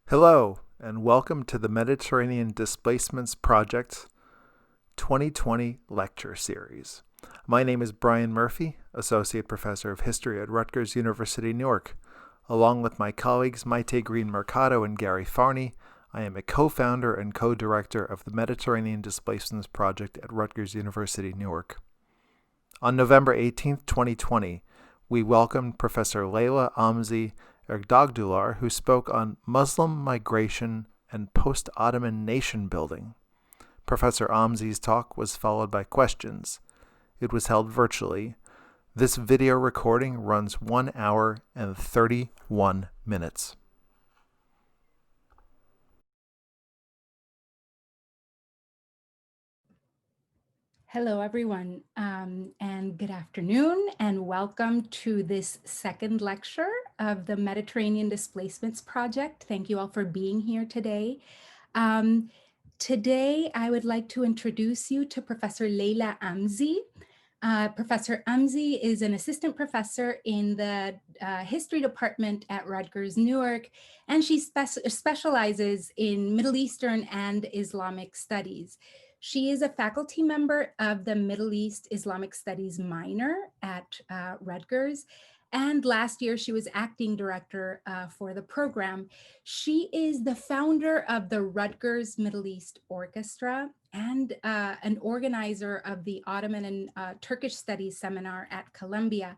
Hello, and welcome to the Mediterranean Displacements Project 2020 Lecture Series. My name is Brian Murphy, Associate Professor of History at Rutgers University, Newark. Along with my colleagues Maite Green-Mercado and Gary Farney, I am a co-founder and co-director of the Mediterranean Displacements Project at Rutgers University, Newark. On November 18, 2020, we welcomed Professor Leyla Amzi-Erdogdular, who spoke on Muslim migration and post-Ottoman nation building. Professor Amzi's talk was followed by questions. It was held virtually. This video recording runs 1 hour and 31 minutes. Hello, everyone, and good afternoon, and welcome to this second lecture of the Mediterranean Displacements Project. Thank you all for being here today. Today, I would like to introduce you to Professor Leyla Amzi. Professor Amzi is an assistant professor in the history department at Rutgers Newark, and she specializes in Middle Eastern and Islamic studies. She is a faculty member of the Middle East Islamic Studies minor at Rutgers. And last year, she was acting director for the program. She is the founder of the Rutgers Middle East Orchestra and an organizer of the Ottoman and Turkish Studies Seminar at Columbia.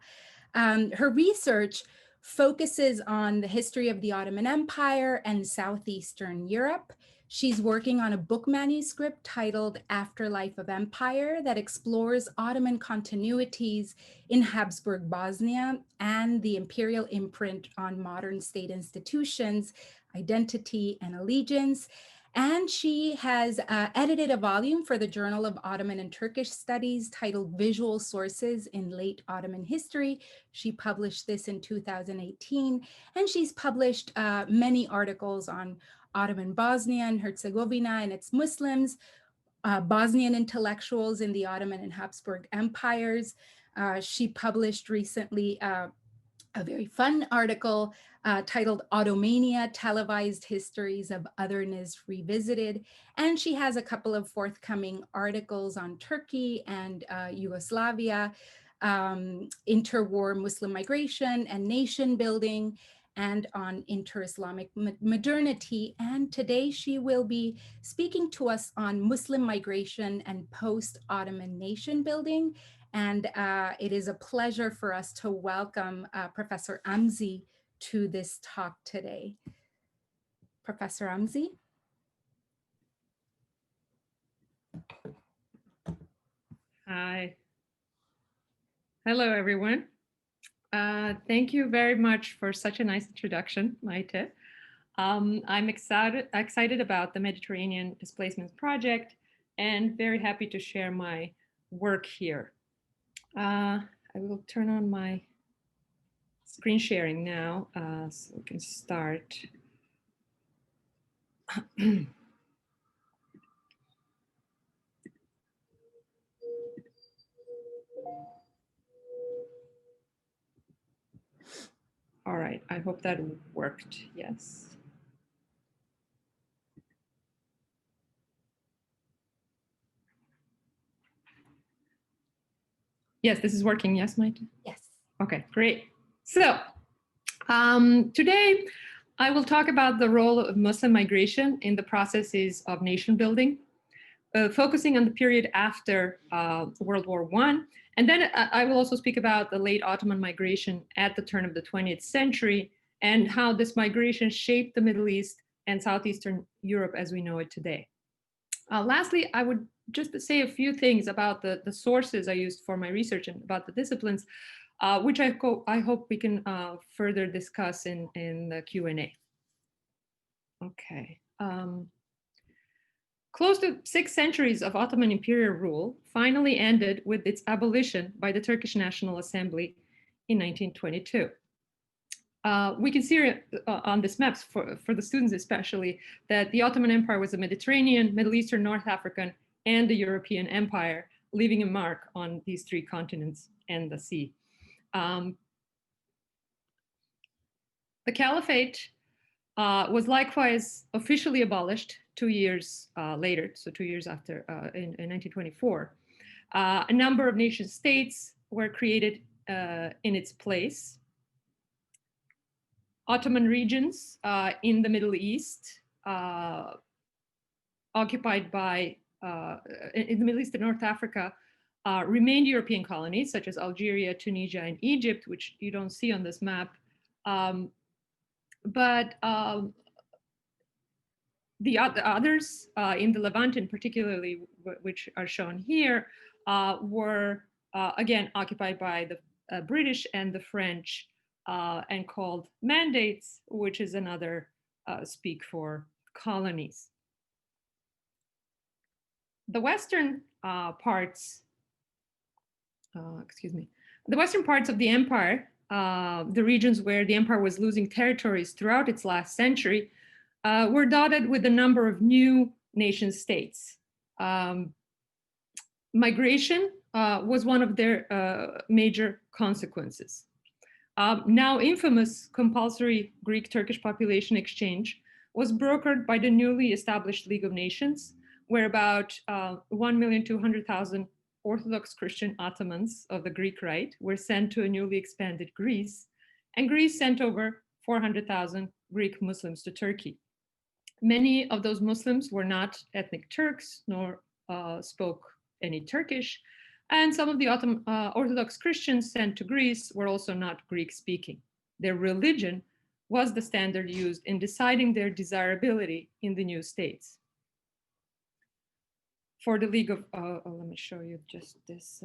Her research focuses on the history of the Ottoman Empire and Southeastern Europe. She's working on a book manuscript titled Afterlife of Empire that explores Ottoman continuities in Habsburg Bosnia and the imperial imprint on modern state institutions, identity, and allegiance. And she has edited a volume for the Journal of Ottoman and Turkish Studies titled Visual Sources in Late Ottoman History. She published this in 2018, and she's published many articles on Ottoman Bosnia and Herzegovina and its Muslims, Bosnian intellectuals in the Ottoman and Habsburg empires. She published recently a very fun article titled Ottomania, Televised Histories of Otherness Revisited. And she has a couple of forthcoming articles on Turkey and Yugoslavia, interwar Muslim migration and nation building, and on inter-Islamic modernity. And today she will be speaking to us on Muslim migration and post-Ottoman nation building. And it is a pleasure for us to welcome Professor Amzi to this talk today. Professor Amzi. Hi. Hello, everyone. Thank you very much for such a nice introduction, Maite. I'm excited about the Mediterranean Displacements Project and very happy to share my work here. I will turn on my screen sharing now so we can start. All right, I hope that worked, yes. Yes, this is working, yes, Maite? Yes. Okay, great. So today I will talk about the role of Muslim migration in the processes of nation building, focusing on the period after World War I. And then I will also speak about the late Ottoman migration at the turn of the 20th century and how this migration shaped the Middle East and Southeastern Europe as we know it today. Lastly, I would just say a few things about the sources I used for my research and about the disciplines, which I hope we can further discuss in the Q&A. Okay. Close to 6 centuries of Ottoman imperial rule finally ended with its abolition by the Turkish National Assembly in 1922. We can see on this maps, for the students especially, that the Ottoman Empire was a Mediterranean, Middle Eastern, North African, and the European empire, leaving a mark on these 3 continents and the sea. The Caliphate was likewise officially abolished 2 years later, so 2 years after, in 1924. A number of nation states were created in its place. Ottoman regions in the Middle East, occupied by, in the Middle East and North Africa, remained European colonies, such as Algeria, Tunisia, and Egypt, which you don't see on this map. But the others in the Levant, in particularly, which are shown here, were again occupied by the British and the French, and called mandates, which is another speak for colonies. The western parts, the western parts of the empire, the regions where the empire was losing territories throughout its last century, were dotted with a number of new nation states. Migration was one of their major consequences. Now infamous compulsory Greek-Turkish population exchange was brokered by the newly established League of Nations, where about 1,200,000 Orthodox Christian Ottomans of the Greek Rite were sent to a newly expanded Greece, and Greece sent over 400,000 Greek Muslims to Turkey. Many of those Muslims were not ethnic Turks, nor spoke any Turkish, and some of the Orthodox Christians sent to Greece were also not Greek-speaking. Their religion was the standard used in deciding their desirability in the new states. For the League of, let me show you just this.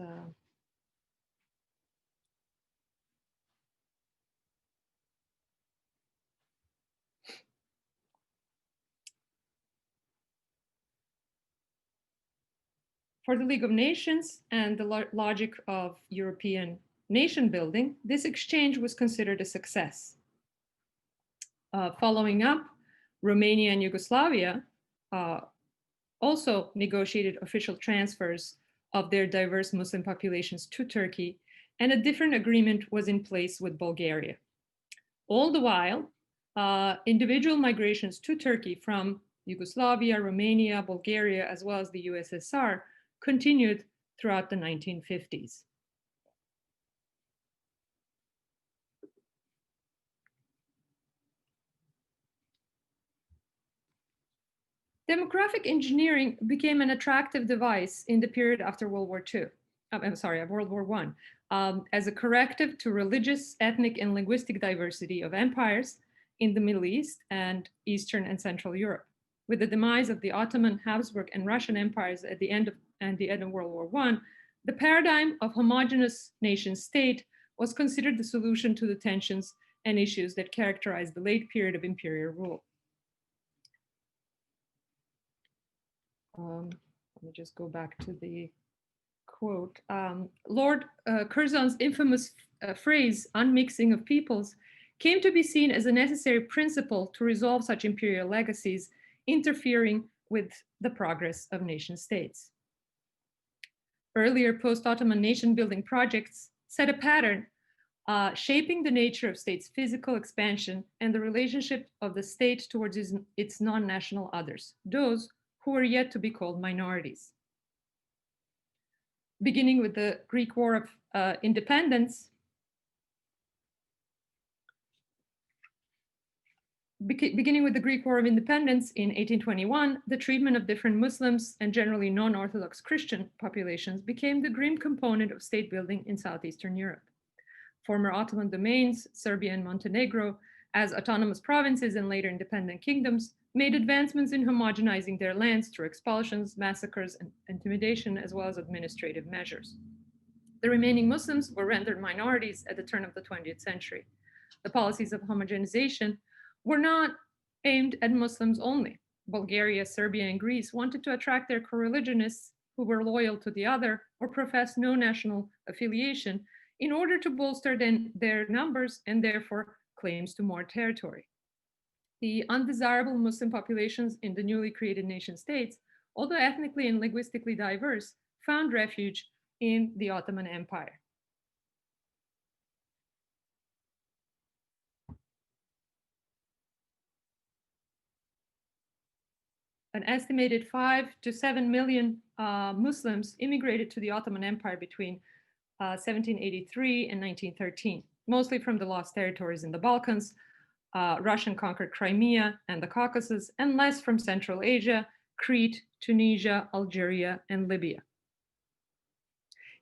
For the League of Nations and the logic of European nation building, this exchange was considered a success. Following up, Romania and Yugoslavia also negotiated official transfers of their diverse Muslim populations to Turkey, and a different agreement was in place with Bulgaria. All the while, individual migrations to Turkey from Yugoslavia, Romania, Bulgaria, as well as the USSR continued throughout the 1950s. Demographic engineering became an attractive device in the period after World War II. World War I, as a corrective to religious, ethnic, and linguistic diversity of empires in the Middle East and Eastern and Central Europe. With the demise of the Ottoman, Habsburg, and Russian empires at the end of World War I, the paradigm of homogeneous nation-state was considered the solution to the tensions and issues that characterized the late period of imperial rule. Let me just go back to the quote. Lord Curzon's infamous phrase, unmixing of peoples, came to be seen as a necessary principle to resolve such imperial legacies, interfering with the progress of nation states. Earlier post-Ottoman nation-building projects set a pattern shaping the nature of states' physical expansion and the relationship of the state towards its non-national others, those who were yet to be called minorities. Beginning with the Greek War of Independence, beginning with the Greek War of Independence in 1821, the treatment of different Muslims and generally non-Orthodox Christian populations became the grim component of state building in Southeastern Europe. Former Ottoman domains, Serbia and Montenegro, as autonomous provinces and later independent kingdoms, made advancements in homogenizing their lands through expulsions, massacres, and intimidation, as well as administrative measures. The remaining Muslims were rendered minorities at the turn of the 20th century. The policies of homogenization were not aimed at Muslims only. Bulgaria, Serbia, and Greece wanted to attract their co-religionists who were loyal to the other or professed no national affiliation in order to bolster their numbers and therefore claims to more territory. The undesirable Muslim populations in the newly created nation states, although ethnically and linguistically diverse, found refuge in the Ottoman Empire. an estimated 5 to 7 million Muslims immigrated to the Ottoman Empire between 1783 and 1913, mostly from the lost territories in the Balkans, Russian-conquered Crimea and the Caucasus, and less from Central Asia, Crete, Tunisia, Algeria, and Libya.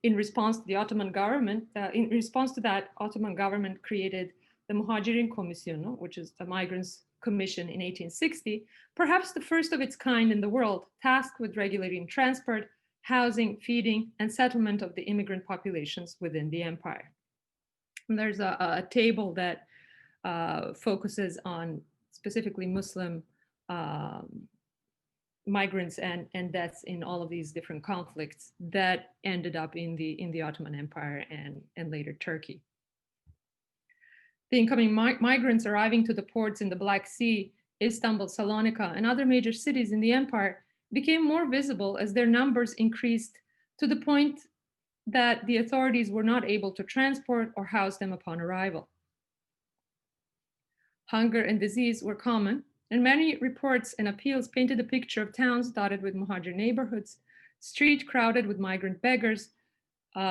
In response to the Ottoman government, Ottoman government created the Muhajiri Commission, which is the Migrants Commission in 1860, perhaps the first of its kind in the world, tasked with regulating transport, housing, feeding, and settlement of the immigrant populations within the empire. And there's a table that focuses on specifically Muslim migrants and deaths in all of these different conflicts that ended up in the Ottoman Empire and later Turkey. The incoming migrants arriving to the ports in the Black Sea, Istanbul, Salonika, and other major cities in the empire became more visible as their numbers increased to the point that the authorities were not able to transport or house them upon arrival. Hunger and disease were common, and many reports and appeals painted a picture of towns dotted with Muhajir neighborhoods, streets crowded with migrant beggars,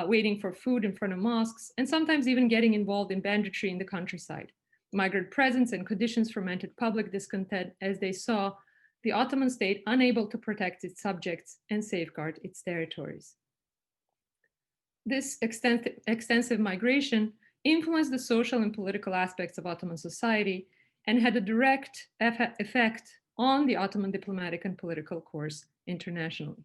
waiting for food in front of mosques, and sometimes even getting involved in banditry in the countryside. Migrant presence and conditions fermented public discontent as they saw the Ottoman state unable to protect its subjects and safeguard its territories. This extensive migration influenced the social and political aspects of Ottoman society and had a direct effect on the Ottoman diplomatic and political course internationally.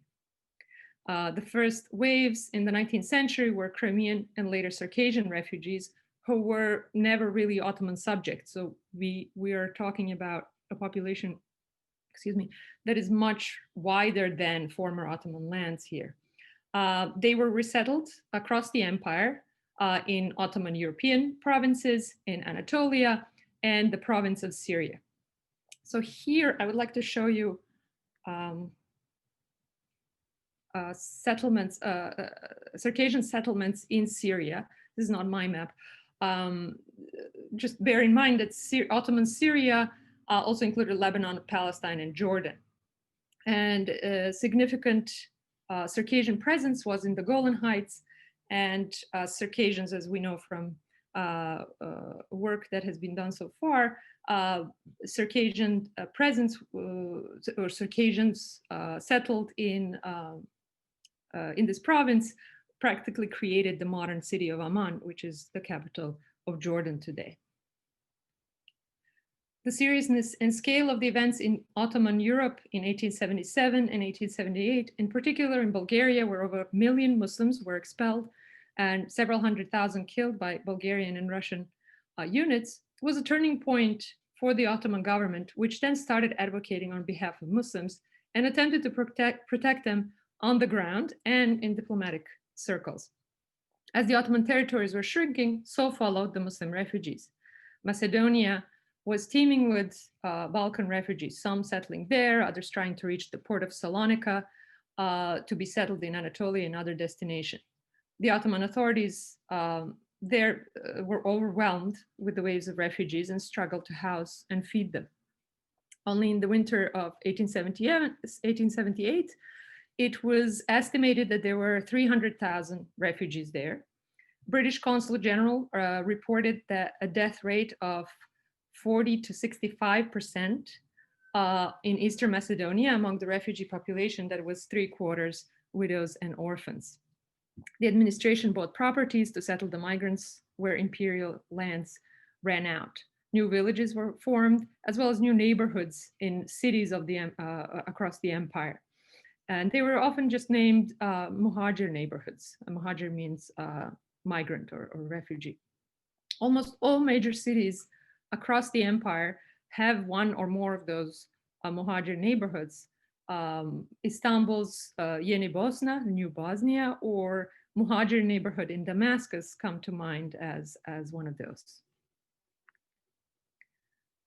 The first waves in the 19th century were Crimean and later Circadian refugees who were never really Ottoman subjects. So we are talking about a population, that is much wider than former Ottoman lands here. They were resettled across the empire in Ottoman European provinces, in Anatolia, and the province of Syria. So here I would like to show you settlements, Circassian settlements in Syria. This is not my map. Just bear in mind that Ottoman Syria also included Lebanon, Palestine, and Jordan. And significant Circassian presence was in the Golan Heights, and Circassians, as we know from work that has been done so far, Circassian presence or Circassians settled in this province practically created the modern city of Amman, which is the capital of Jordan today. The seriousness and scale of the events in Ottoman Europe in 1877 and 1878, in particular in Bulgaria, where over 1 million Muslims were expelled and several 100,000 killed by Bulgarian and Russian units, was a turning point for the Ottoman government, which then started advocating on behalf of Muslims and attempted to protect them on the ground and in diplomatic circles. As the Ottoman territories were shrinking, so followed the Muslim refugees. Macedonia was teeming with Balkan refugees, some settling there, others trying to reach the port of Salonika to be settled in Anatolia and other destinations. The Ottoman authorities there were overwhelmed with the waves of refugees and struggled to house and feed them. Only in the winter of 1878, it was estimated that there were 300,000 refugees there. British Consul General reported that a death rate of 40 to 65% in Eastern Macedonia among the refugee population that was 3/4 widows and orphans. The administration bought properties to settle the migrants where imperial lands ran out. New villages were formed, as well as new neighborhoods in cities of across the empire. And they were often just named Muhajir neighborhoods. Muhajir means migrant or refugee. Almost all major cities across the empire have one or more of those Muhajir neighborhoods. Istanbul's Yeni Bosna, New Bosnia, or Muhajir neighborhood in Damascus come to mind as one of those.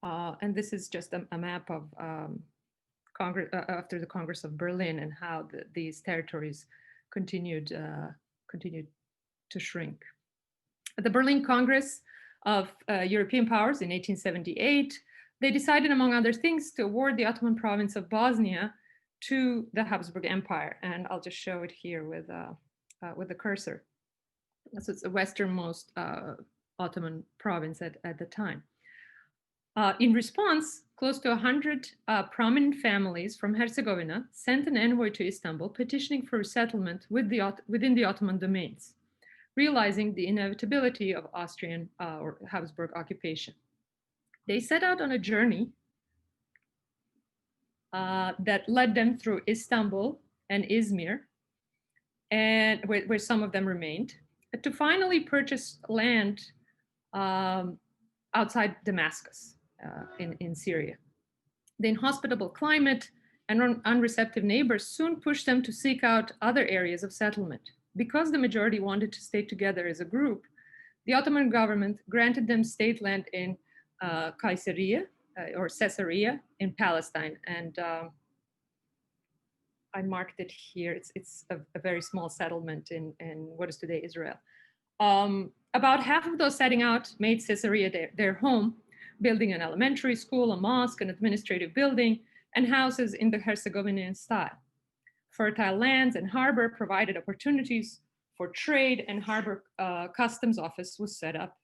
And this is just a map of Congress after the Congress of Berlin and how these territories continued to shrink. At the Berlin Congress of European Powers in 1878, they decided, among other things, to award the Ottoman province of Bosnia to the Habsburg Empire. And I'll just show it here with the cursor. So it's the westernmost Ottoman province at the time. In response, close to 100 prominent families from Herzegovina sent an envoy to Istanbul petitioning for resettlement within the Ottoman domains, realizing the inevitability of Austrian or Habsburg occupation. They set out on a journey that led them through Istanbul and Izmir, and where some of them remained, to finally purchase land outside Damascus in Syria. The inhospitable climate and unreceptive neighbors soon pushed them to seek out other areas of settlement. Because the majority wanted to stay together as a group, the Ottoman government granted them state land in Caesarea or Caesarea in Palestine. And I marked it here. It's a very small settlement in what is today Israel. About half of those setting out made Caesarea their home, building an elementary school, a mosque, an administrative building, and houses in the Herzegovinian style. Fertile lands and harbor provided opportunities for trade, and harbor customs office was set up.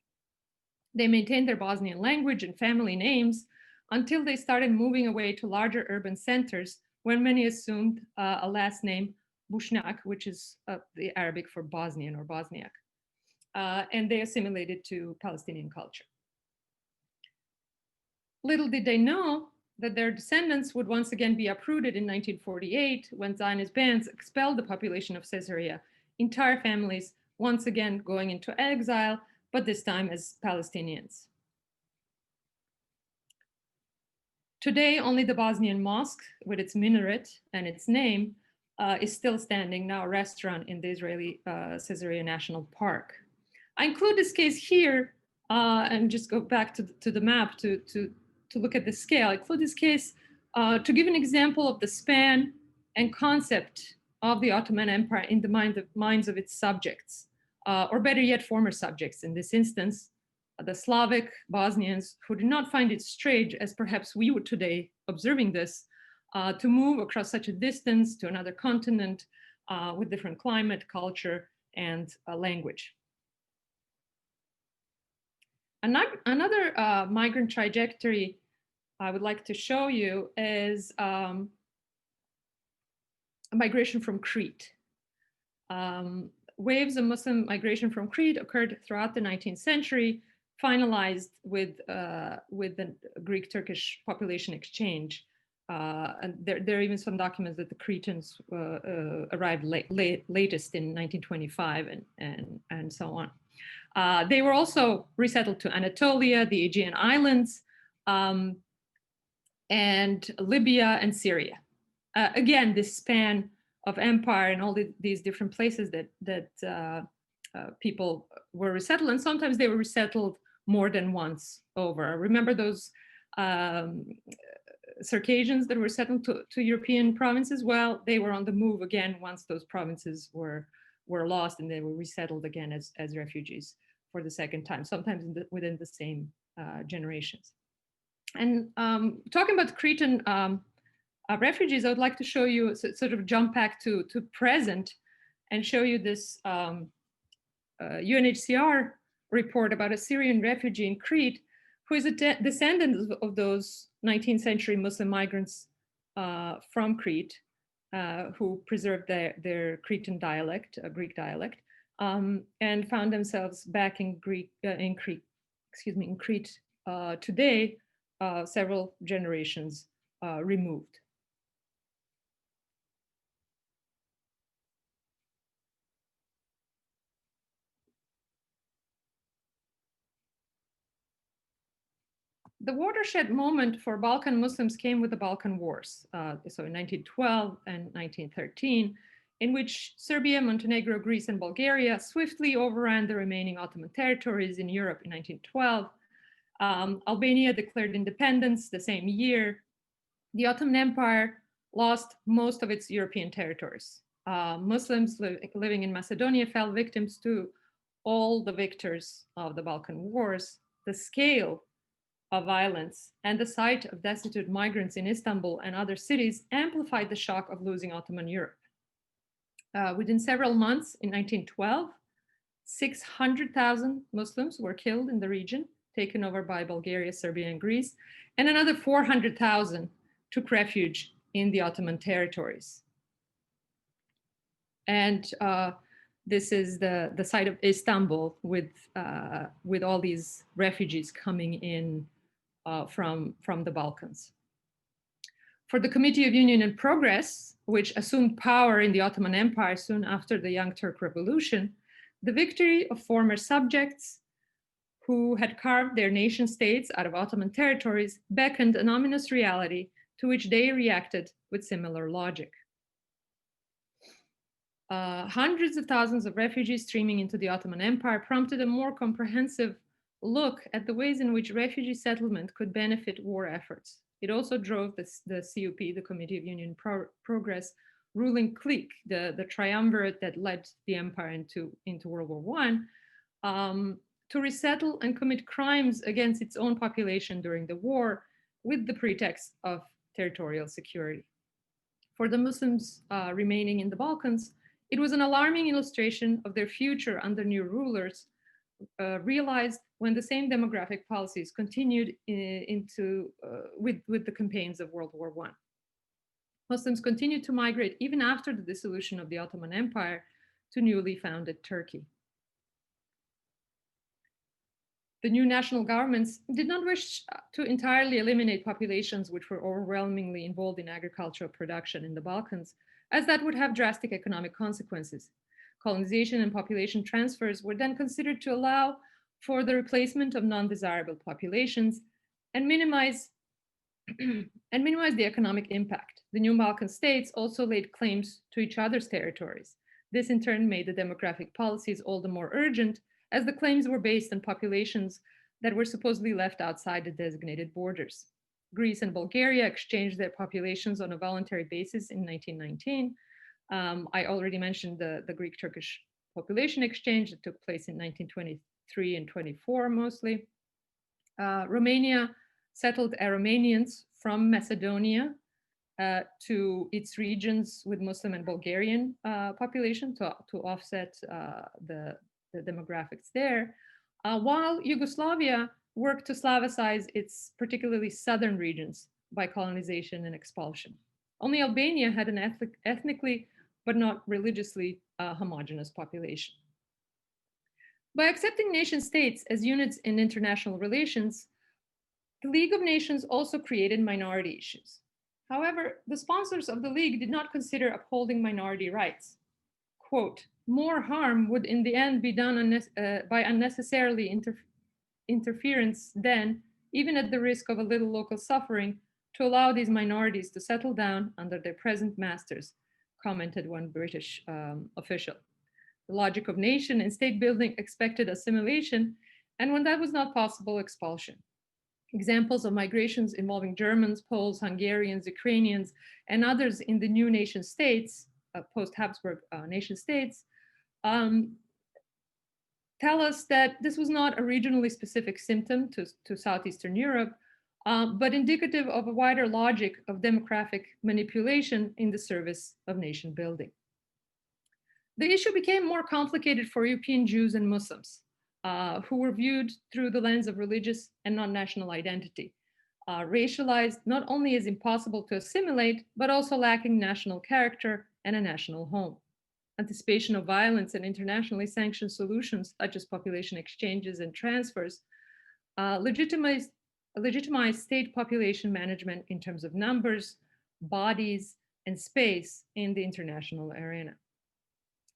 They maintained their Bosnian language and family names until they started moving away to larger urban centers, when many assumed a last name, Bushnak, which is the Arabic for Bosnian or Bosniak. And they assimilated to Palestinian culture. Little did they know that their descendants would once again be uprooted in 1948 when Zionist bands expelled the population of Caesarea, entire families once again going into exile, but this time as Palestinians. Today, only the Bosnian mosque with its minaret and its name is still standing, now a restaurant in the Israeli Caesarea National Park. I include this case here and just go back to the map to look at the scale. I include this case to give an example of the span and concept of the Ottoman Empire in the minds of its subjects, or better yet, former subjects. In this instance, the Slavic Bosnians, who did not find it strange, as perhaps we would today observing this, to move across such a distance to another continent with different climate, culture, and language. Another migrant trajectory I would like to show you is a migration from Crete. Waves of Muslim migration from Crete occurred throughout the 19th century, finalized with the Greek-Turkish population exchange. And there are even some documents that the Cretans arrived latest in 1925 and so on. They were also resettled to Anatolia, the Aegean Islands, and Libya and Syria. Again, this span of empire and all these different places that people were resettled, and sometimes they were resettled more than once over. Remember those Circassians that were settled to European provinces? Well, they were on the move again once those provinces were lost, and they were resettled again as refugees for the second time, sometimes within the same generations. And talking about Cretan refugees, I would like to show you, sort of jump back to present and show you this UNHCR report about a Syrian refugee in Crete who is a descendant of those 19th century Muslim migrants from Crete who preserved their Cretan dialect, a Greek dialect, and found themselves back in Crete today, several generations removed. The watershed moment for Balkan Muslims came with the Balkan Wars, so in 1912 and 1913, in which Serbia, Montenegro, Greece, and Bulgaria swiftly overran the remaining Ottoman territories in Europe in 1912. Albania declared independence the same year. The Ottoman Empire lost most of its European territories. Muslims living in Macedonia fell victims to all the victors of the Balkan Wars. The scale of violence and the sight of destitute migrants in Istanbul and other cities amplified the shock of losing Ottoman Europe. Within several months in 1912, 600,000 Muslims were killed in the region, taken over by Bulgaria, Serbia, and Greece, and another 400,000 took refuge in the Ottoman territories. And this is the site of Istanbul with all these refugees coming in from the Balkans. For the Committee of Union and Progress, which assumed power in the Ottoman Empire soon after the Young Turk Revolution, the victory of former subjects who had carved their nation states out of Ottoman territories beckoned an ominous reality to which they reacted with similar logic. Hundreds of thousands of refugees streaming into the Ottoman Empire prompted a more comprehensive look at the ways in which refugee settlement could benefit war efforts. It also drove the CUP, the Committee of Union Progress, ruling clique, the triumvirate that led the empire into World War I, to resettle and commit crimes against its own population during the war with the pretext of territorial security. For the Muslims remaining in the Balkans, it was an alarming illustration of their future under new rulers, realized when the same demographic policies continued with the campaigns of World War I. Muslims continued to migrate even after the dissolution of the Ottoman Empire to newly founded Turkey. The new national governments did not wish to entirely eliminate populations which were overwhelmingly involved in agricultural production in the Balkans, as that would have drastic economic consequences. Colonization and population transfers were then considered to allow for the replacement of non-desirable populations and minimize the economic impact. The new Balkan states also laid claims to each other's territories. This in turn made the demographic policies all the more urgent, as the claims were based on populations that were supposedly left outside the designated borders. Greece and Bulgaria exchanged their populations on a voluntary basis in 1919. I already mentioned the Greek-Turkish population exchange that took place in 1923 and 24 mostly. Romania settled Aromanians from Macedonia to its regions with Muslim and Bulgarian population to offset the demographics there, while Yugoslavia worked to Slavicize its particularly southern regions by colonization and expulsion. Only Albania had an ethnically but not religiously homogeneous population. By accepting nation states as units in international relations, the League of Nations also created minority issues. However, the sponsors of the League did not consider upholding minority rights. Quote, more harm would in the end be done by unnecessarily interference than, even at the risk of a little local suffering, to allow these minorities to settle down under their present masters, commented one British official. The logic of nation and state building expected assimilation, and when that was not possible, expulsion. Examples of migrations involving Germans, Poles, Hungarians, Ukrainians, and others in the new nation states, post-Habsburg nation states, tell us that this was not a regionally specific symptom to Southeastern Europe, but indicative of a wider logic of demographic manipulation in the service of nation building. The issue became more complicated for European Jews and Muslims, who were viewed through the lens of religious and non-national identity, racialized not only as impossible to assimilate, but also lacking national character and a national home. Anticipation of violence and internationally sanctioned solutions, such as population exchanges and transfers, legitimized state population management in terms of numbers, bodies, and space in the international arena.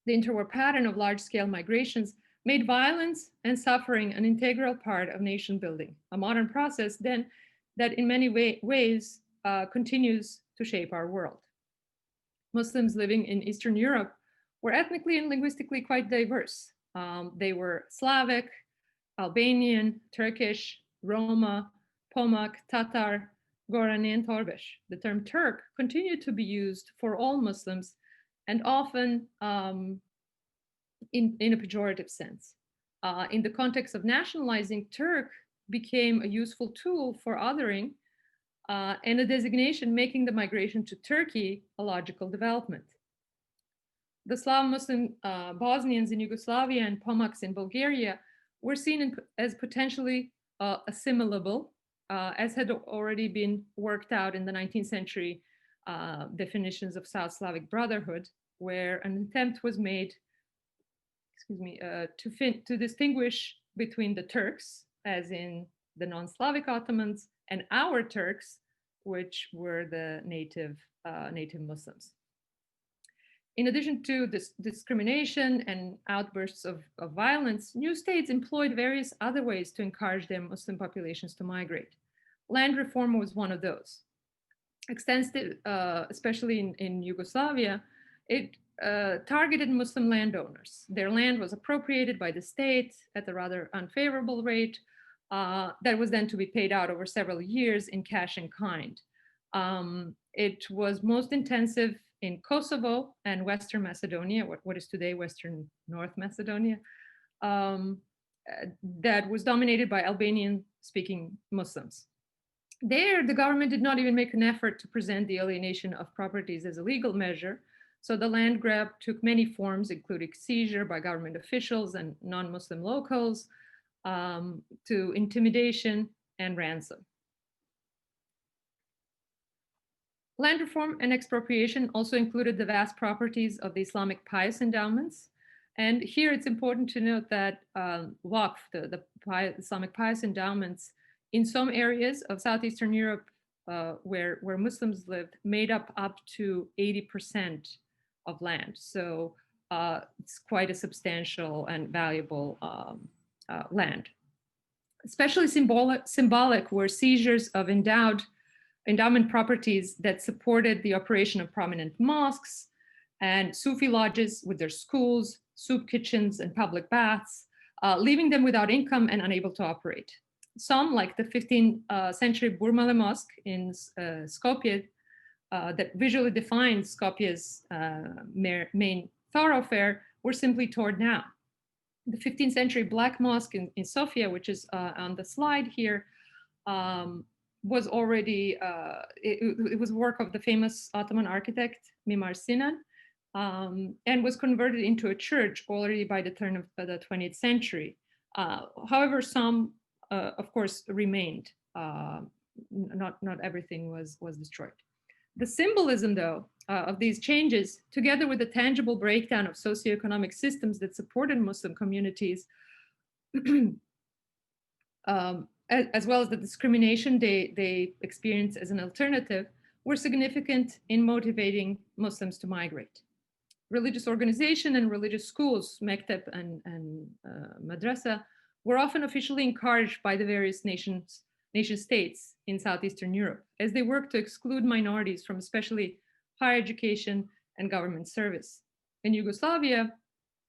The interwar pattern of large-scale migrations made violence and suffering an integral part of nation building, a modern process then that in many ways continues to shape our world. Muslims living in Eastern Europe were ethnically and linguistically quite diverse. They were Slavic, Albanian, Turkish, Roma, Pomak, Tatar, Gorani, and Torbesh. The term Turk continued to be used for all Muslims and often in a pejorative sense. In the context of nationalizing Turk, became a useful tool for othering, and a designation making the migration to Turkey a logical development. The Slav Muslim Bosnians in Yugoslavia and Pomaks in Bulgaria were seen as potentially assimilable, as had already been worked out in the 19th century definitions of South Slavic Brotherhood, where an attempt was made, to distinguish between the Turks, as in the non-Slavic Ottomans, and our Turks, which were the native Muslims. In addition to this discrimination and outbursts of violence, new states employed various other ways to encourage their Muslim populations to migrate. Land reform was one of those. Extensive, especially in Yugoslavia, it targeted Muslim landowners. Their land was appropriated by the state at a rather unfavorable rate that was then to be paid out over several years in cash and kind. It was most intensive in Kosovo and Western Macedonia, what is today Western North Macedonia, that was dominated by Albanian-speaking Muslims. There, the government did not even make an effort to present the alienation of properties as a legal measure, so the land grab took many forms, including seizure by government officials and non-Muslim locals, to intimidation and ransom. Land reform and expropriation also included the vast properties of the Islamic pious endowments. And here it's important to note that Waqf, the Islamic pious endowments, in some areas of Southeastern Europe where Muslims lived, made up to 80% of land. So it's quite a substantial and valuable land. Especially symbolic were seizures of endowment properties that supported the operation of prominent mosques and Sufi lodges with their schools, soup kitchens, and public baths, leaving them without income and unable to operate. Some, like the 15th century Burmale Mosque in Skopje, that visually defines Skopje's main thoroughfare, were simply torn down. The 15th century Black Mosque in Sofia, which is on the slide here, was already, it was work of the famous Ottoman architect Mimar Sinan, and was converted into a church already by the turn of the 20th century. However, some, of course, remained. Not everything was destroyed. The symbolism, though, of these changes, together with the tangible breakdown of socioeconomic systems that supported Muslim communities, as well as the discrimination they experienced as an alternative, were significant in motivating Muslims to migrate. Religious organization and religious schools, mekteb and madrasa, were often officially encouraged by the various nation states in Southeastern Europe, as they worked to exclude minorities from especially higher education and government service. In Yugoslavia,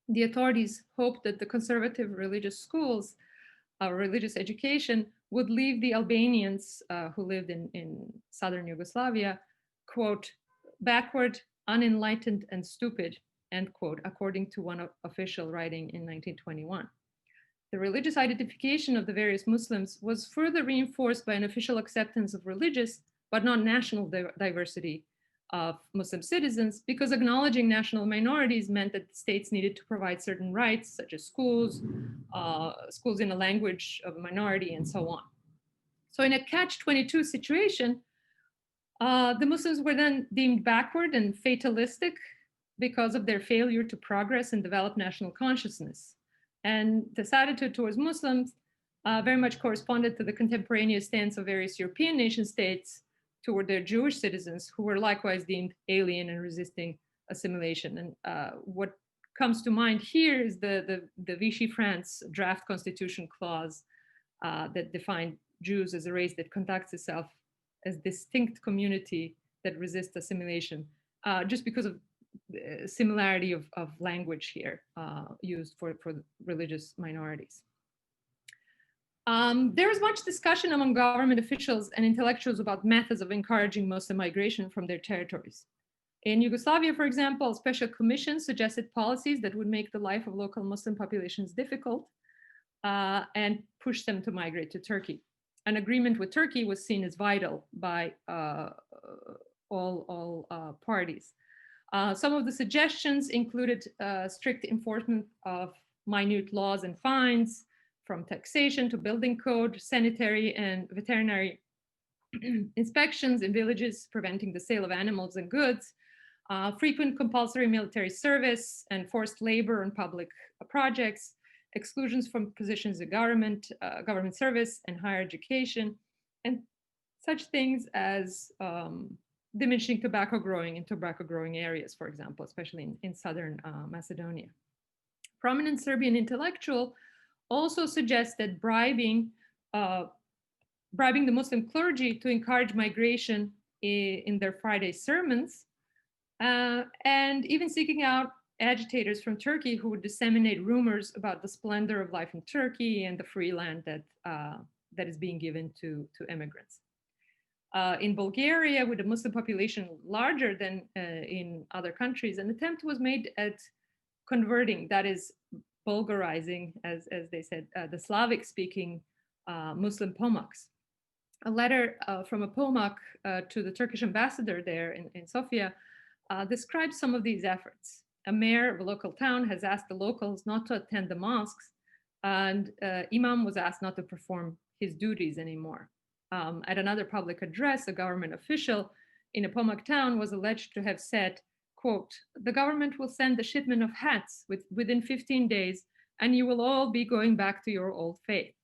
the authorities hoped that the conservative religious schools, religious education, would leave the Albanians who lived in southern Yugoslavia, quote, backward, unenlightened, and stupid, end quote, according to one official writing in 1921. The religious identification of the various Muslims was further reinforced by an official acceptance of religious, but not national diversity of Muslim citizens, because acknowledging national minorities meant that states needed to provide certain rights, such as schools, schools in a language of a minority, and so on. So in a catch-22 situation, the Muslims were then deemed backward and fatalistic because of their failure to progress and develop national consciousness. And this attitude towards Muslims very much corresponded to the contemporaneous stance of various European nation states toward their Jewish citizens, who were likewise deemed alien and resisting assimilation. And what comes to mind here is the Vichy France draft constitution clause that defined Jews as a race that conducts itself as distinct community that resists assimilation, just because of similarity of language here used for religious minorities. There is much discussion among government officials and intellectuals about methods of encouraging Muslim migration from their territories. In Yugoslavia, for example, a special commission suggested policies that would make the life of local Muslim populations difficult. and pushed them to migrate to Turkey. An agreement with Turkey was seen as vital by all parties. Some of the suggestions included strict enforcement of minute laws and fines, from taxation to building code, sanitary and veterinary inspections in villages, preventing the sale of animals and goods, frequent compulsory military service and forced labor on public projects, exclusions from positions of government service and higher education, and such things as diminishing tobacco growing in tobacco growing areas, for example, especially in southern Macedonia. Prominent Serbian intellectual also suggested bribing the Muslim clergy to encourage migration in their Friday sermons, and even seeking out agitators from Turkey who would disseminate rumors about the splendor of life in Turkey and the free land that is being given to immigrants. In Bulgaria, with a Muslim population larger than in other countries, an attempt was made at converting, that is, Bulgarizing, as they said, the Slavic-speaking Muslim Pomaks. A letter from a Pomak to the Turkish ambassador there in Sofia describes some of these efforts. A mayor of a local town has asked the locals not to attend the mosques, and Imam was asked not to perform his duties anymore. At another public address, a government official in a Pomak town was alleged to have said, quote, "The government will send a shipment of hats within 15 days, and you will all be going back to your old faith."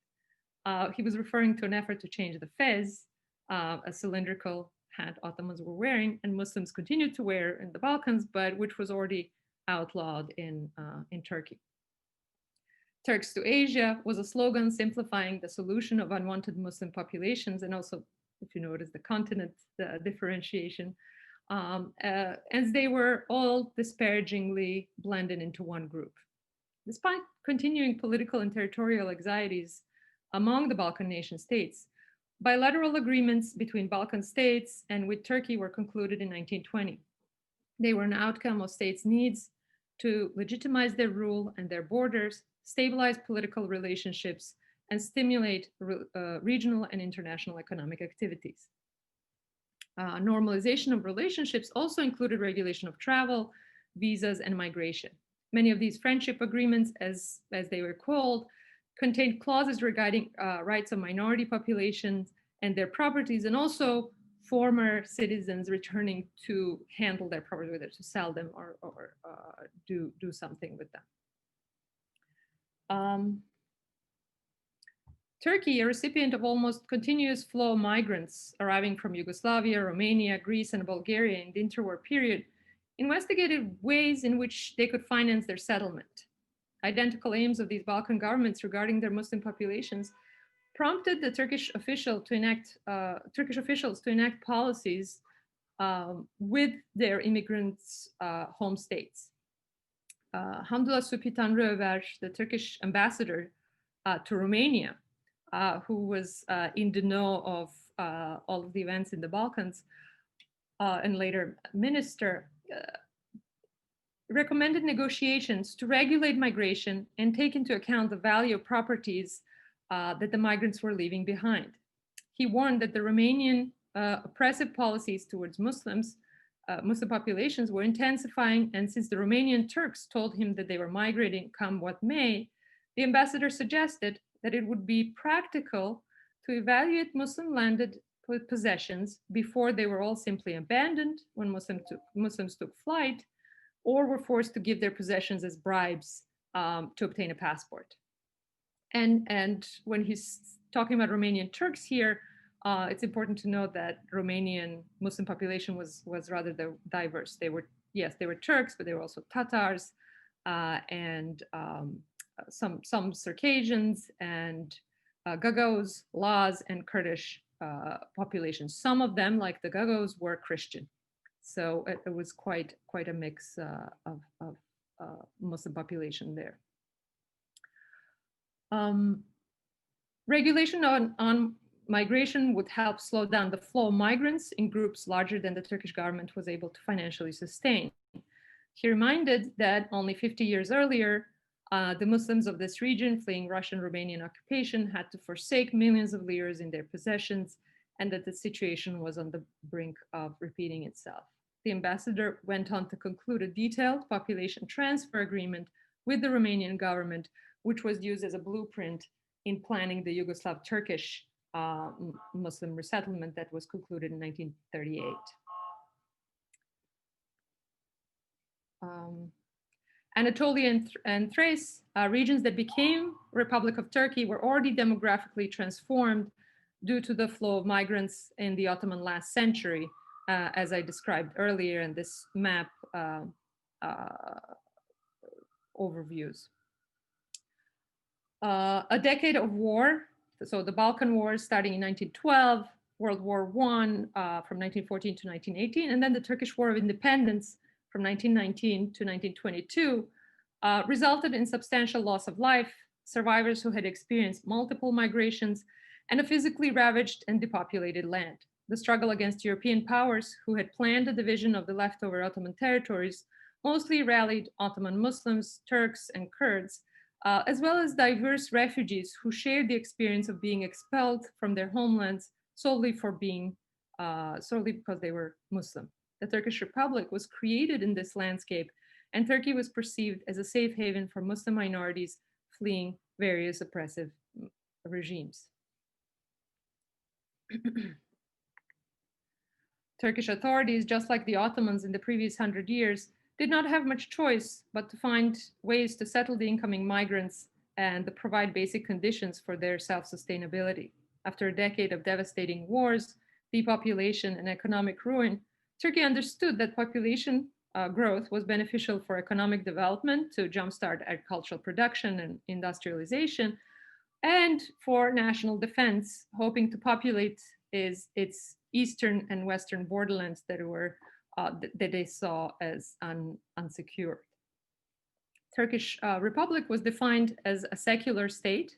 He was referring to an effort to change the fez, a cylindrical hat Ottomans were wearing and Muslims continued to wear in the Balkans, but which was already outlawed in Turkey. Turks to Asia was a slogan simplifying the solution of unwanted Muslim populations, and also, if you notice, the continent differentiation, as they were all disparagingly blended into one group. Despite continuing political and territorial anxieties among the Balkan nation states, bilateral agreements between Balkan states and with Turkey were concluded in 1920. They were an outcome of states' needs to legitimize their rule and their borders, stabilize political relationships, and stimulate regional and international economic activities. Normalization of relationships also included regulation of travel, visas, and migration. Many of these friendship agreements, as they were called, contained clauses regarding rights of minority populations and their properties, and also former citizens returning to handle their property, whether to sell them or do something with them. Turkey, a recipient of almost continuous flow of migrants arriving from Yugoslavia, Romania, Greece, and Bulgaria in the interwar period, investigated ways in which they could finance their settlement. Identical aims of these Balkan governments regarding their Muslim populations prompted the Turkish officials to enact policies with their immigrants' home states. Hamdullah Supi Tanrıöver, the Turkish ambassador to Romania, who was in the know of all of the events in the Balkans, and later minister, recommended negotiations to regulate migration and take into account the value of properties that the migrants were leaving behind. He warned that the Romanian oppressive policies towards Muslim populations were intensifying, and since the Romanian Turks told him that they were migrating come what may, the ambassador suggested that it would be practical to evaluate Muslim landed possessions before they were all simply abandoned when Muslims took flight, or were forced to give their possessions as bribes to obtain a passport. And when he's talking about Romanian Turks here, it's important to note that Romanian Muslim population was rather diverse. They were Turks, but they were also Tatars and some Circadians and Gagos, Laz, and Kurdish populations. Some of them, like the Gagos, were Christian. So it was quite a mix of Muslim population there. Regulation on migration would help slow down the flow of migrants in groups larger than the Turkish government was able to financially sustain. He reminded that only 50 years earlier, The Muslims of this region fleeing Russian Romanian occupation had to forsake millions of liras in their possessions, and that the situation was on the brink of repeating itself. The ambassador went on to conclude a detailed population transfer agreement with the Romanian government, which was used as a blueprint in planning the Yugoslav Turkish Muslim resettlement that was concluded in 1938. Anatolia and Thrace, regions that became Republic of Turkey, were already demographically transformed due to the flow of migrants in the Ottoman last century, as I described earlier in this map overviews. A decade of war, so the Balkan Wars starting in 1912, World War I from 1914 to 1918, and then the Turkish War of Independence from 1919 to 1922, resulted in substantial loss of life, survivors who had experienced multiple migrations, and a physically ravaged and depopulated land. The struggle against European powers who had planned a division of the leftover Ottoman territories mostly rallied Ottoman Muslims, Turks, and Kurds, as well as diverse refugees who shared the experience of being expelled from their homelands solely because they were Muslim. The Turkish Republic was created in this landscape, and Turkey was perceived as a safe haven for Muslim minorities fleeing various oppressive regimes. Turkish authorities, just like the Ottomans in the previous 100 years, did not have much choice but to find ways to settle the incoming migrants and to provide basic conditions for their self-sustainability. After a decade of devastating wars, depopulation, and economic ruin, Turkey understood that population growth was beneficial for economic development to jumpstart agricultural production and industrialization, and for national defense, hoping to populate its eastern and western borderlands that were that they saw as unsecured. Turkish Republic was defined as a secular state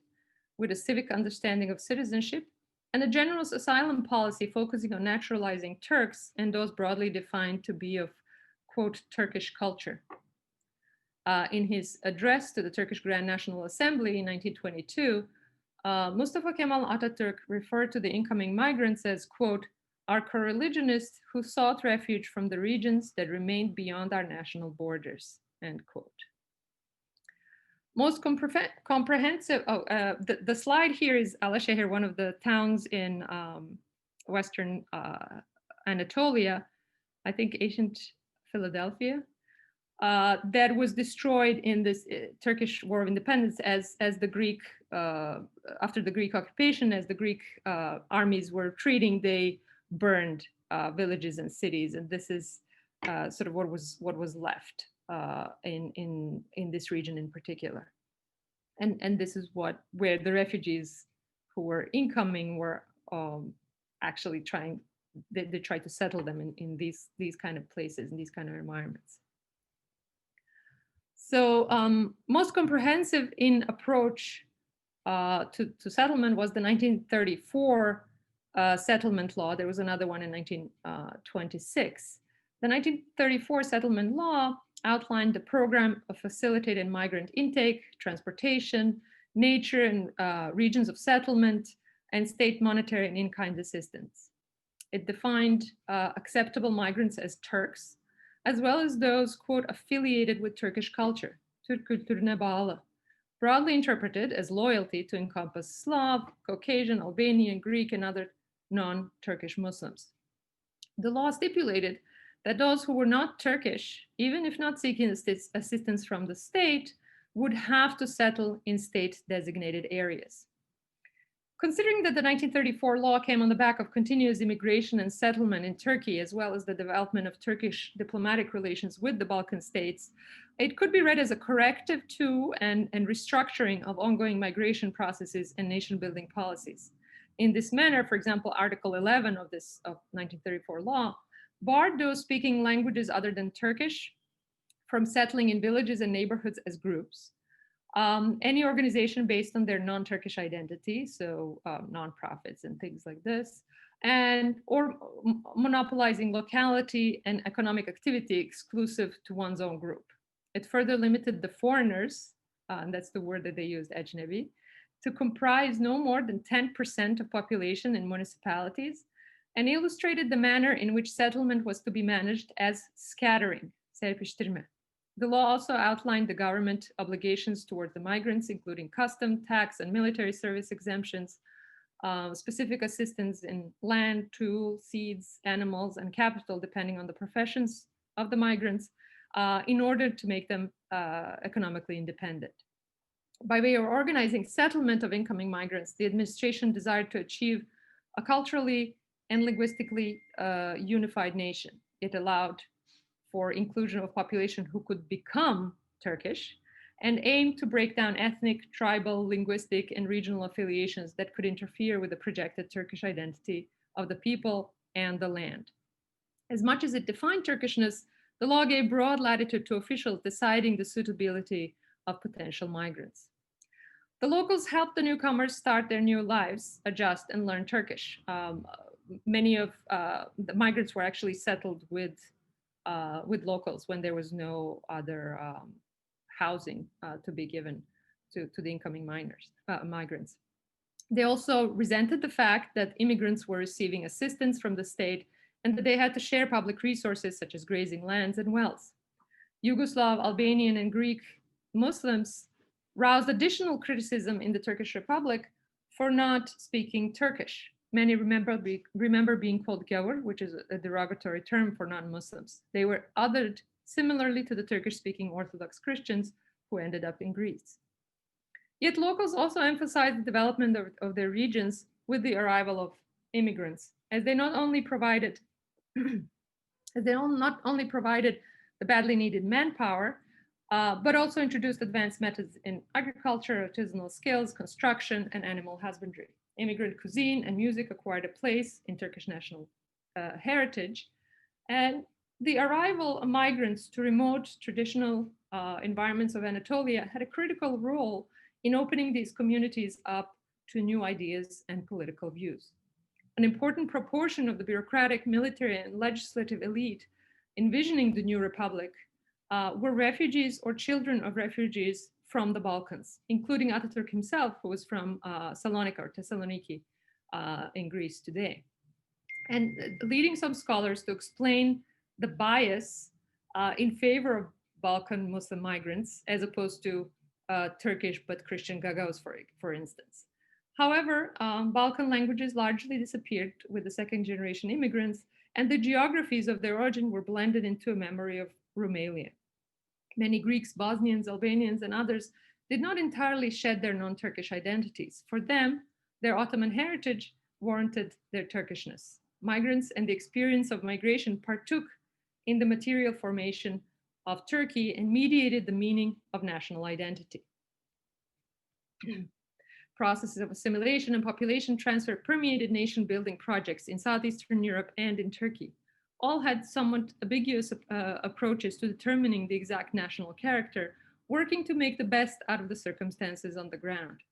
with a civic understanding of citizenship and a generous asylum policy focusing on naturalizing Turks and those broadly defined to be of, quote, Turkish culture. In his address to the Turkish Grand National Assembly in 1922, Mustafa Kemal Atatürk referred to the incoming migrants as, quote, our co-religionists who sought refuge from the regions that remained beyond our national borders, end quote. Most comprehensive, the slide here is Alaşehir, one of the towns in Western Anatolia, I think ancient Philadelphia, that was destroyed in this Turkish War of Independence as the Greek, after the Greek occupation, as the Greek armies were retreating, they burned villages and cities, and this is sort of what was left in this region in particular, and this is where the refugees who were incoming were actually trying. They tried to settle them in these kind of places, in these kind of environments. So most comprehensive in approach to settlement was the 1934 settlement law. There was another one in 1926. The 1934 settlement law outlined the program of facilitated migrant intake, transportation, nature and regions of settlement, and state monetary and in-kind assistance. It defined acceptable migrants as Turks, as well as those, quote, affiliated with Turkish culture, Türk kültürüne bağlı, broadly interpreted as loyalty to encompass Slav, Caucasian, Albanian, Greek, and other non-Turkish Muslims. The law stipulated that those who were not Turkish, even if not seeking assistance from the state, would have to settle in state-designated areas. Considering that the 1934 law came on the back of continuous immigration and settlement in Turkey, as well as the development of Turkish diplomatic relations with the Balkan states, it could be read as a corrective to and restructuring of ongoing migration processes and nation-building policies. In this manner, for example, Article 11 of 1934 law barred those speaking languages other than Turkish from settling in villages and neighborhoods as groups. Any organization based on their non-Turkish identity, so nonprofits and things like this, or monopolizing locality and economic activity exclusive to one's own group. It further limited the foreigners and that's the word that they used, ajnabi, to comprise no more than 10% of population in municipalities, and illustrated the manner in which settlement was to be managed as scattering, serpiştirme. The law also outlined the government obligations toward the migrants, including custom, tax, and military service exemptions, specific assistance in land, tools, seeds, animals, and capital, depending on the professions of the migrants, in order to make them economically independent. By way of organizing settlement of incoming migrants, the administration desired to achieve a culturally and linguistically unified nation. It allowed for inclusion of population who could become Turkish and aimed to break down ethnic, tribal, linguistic, and regional affiliations that could interfere with the projected Turkish identity of the people and the land. As much as it defined Turkishness, the law gave broad latitude to officials deciding the suitability of potential migrants. The locals helped the newcomers start their new lives, adjust, and learn Turkish. Many of the migrants were actually settled with locals when there was no other housing to be given to the incoming migrants. They also resented the fact that immigrants were receiving assistance from the state and that they had to share public resources such as grazing lands and wells. Yugoslav, Albanian, and Greek Muslims roused additional criticism in the Turkish Republic for not speaking Turkish. Many remember being called gavur, which is a derogatory term for non-Muslims. They were othered similarly to the Turkish-speaking Orthodox Christians who ended up in Greece. Yet locals also emphasized the development of their regions with the arrival of immigrants, as they not only provided the badly needed manpower, but also introduced advanced methods in agriculture, artisanal skills, construction, and animal husbandry. Immigrant cuisine and music acquired a place in Turkish national heritage, and the arrival of migrants to remote traditional environments of Anatolia had a critical role in opening these communities up to new ideas and political views. An important proportion of the bureaucratic, military, and legislative elite envisioning the new republic were refugees or children of refugees from the Balkans, including Ataturk himself, who was from Salonika or Thessaloniki in Greece today. And leading some scholars to explain the bias in favor of Balkan Muslim migrants as opposed to Turkish but Christian Gagauz, for instance. However, Balkan languages largely disappeared with the second generation immigrants, and the geographies of their origin were blended into a memory of Romanian. Many Greeks, Bosnians, Albanians, and others did not entirely shed their non-Turkish identities. For them, their Ottoman heritage warranted their Turkishness. Migrants and the experience of migration partook in the material formation of Turkey and mediated the meaning of national identity. Processes of assimilation and population transfer permeated nation-building projects in Southeastern Europe and in Turkey. All had somewhat ambiguous approaches to determining the exact national character, working to make the best out of the circumstances on the ground.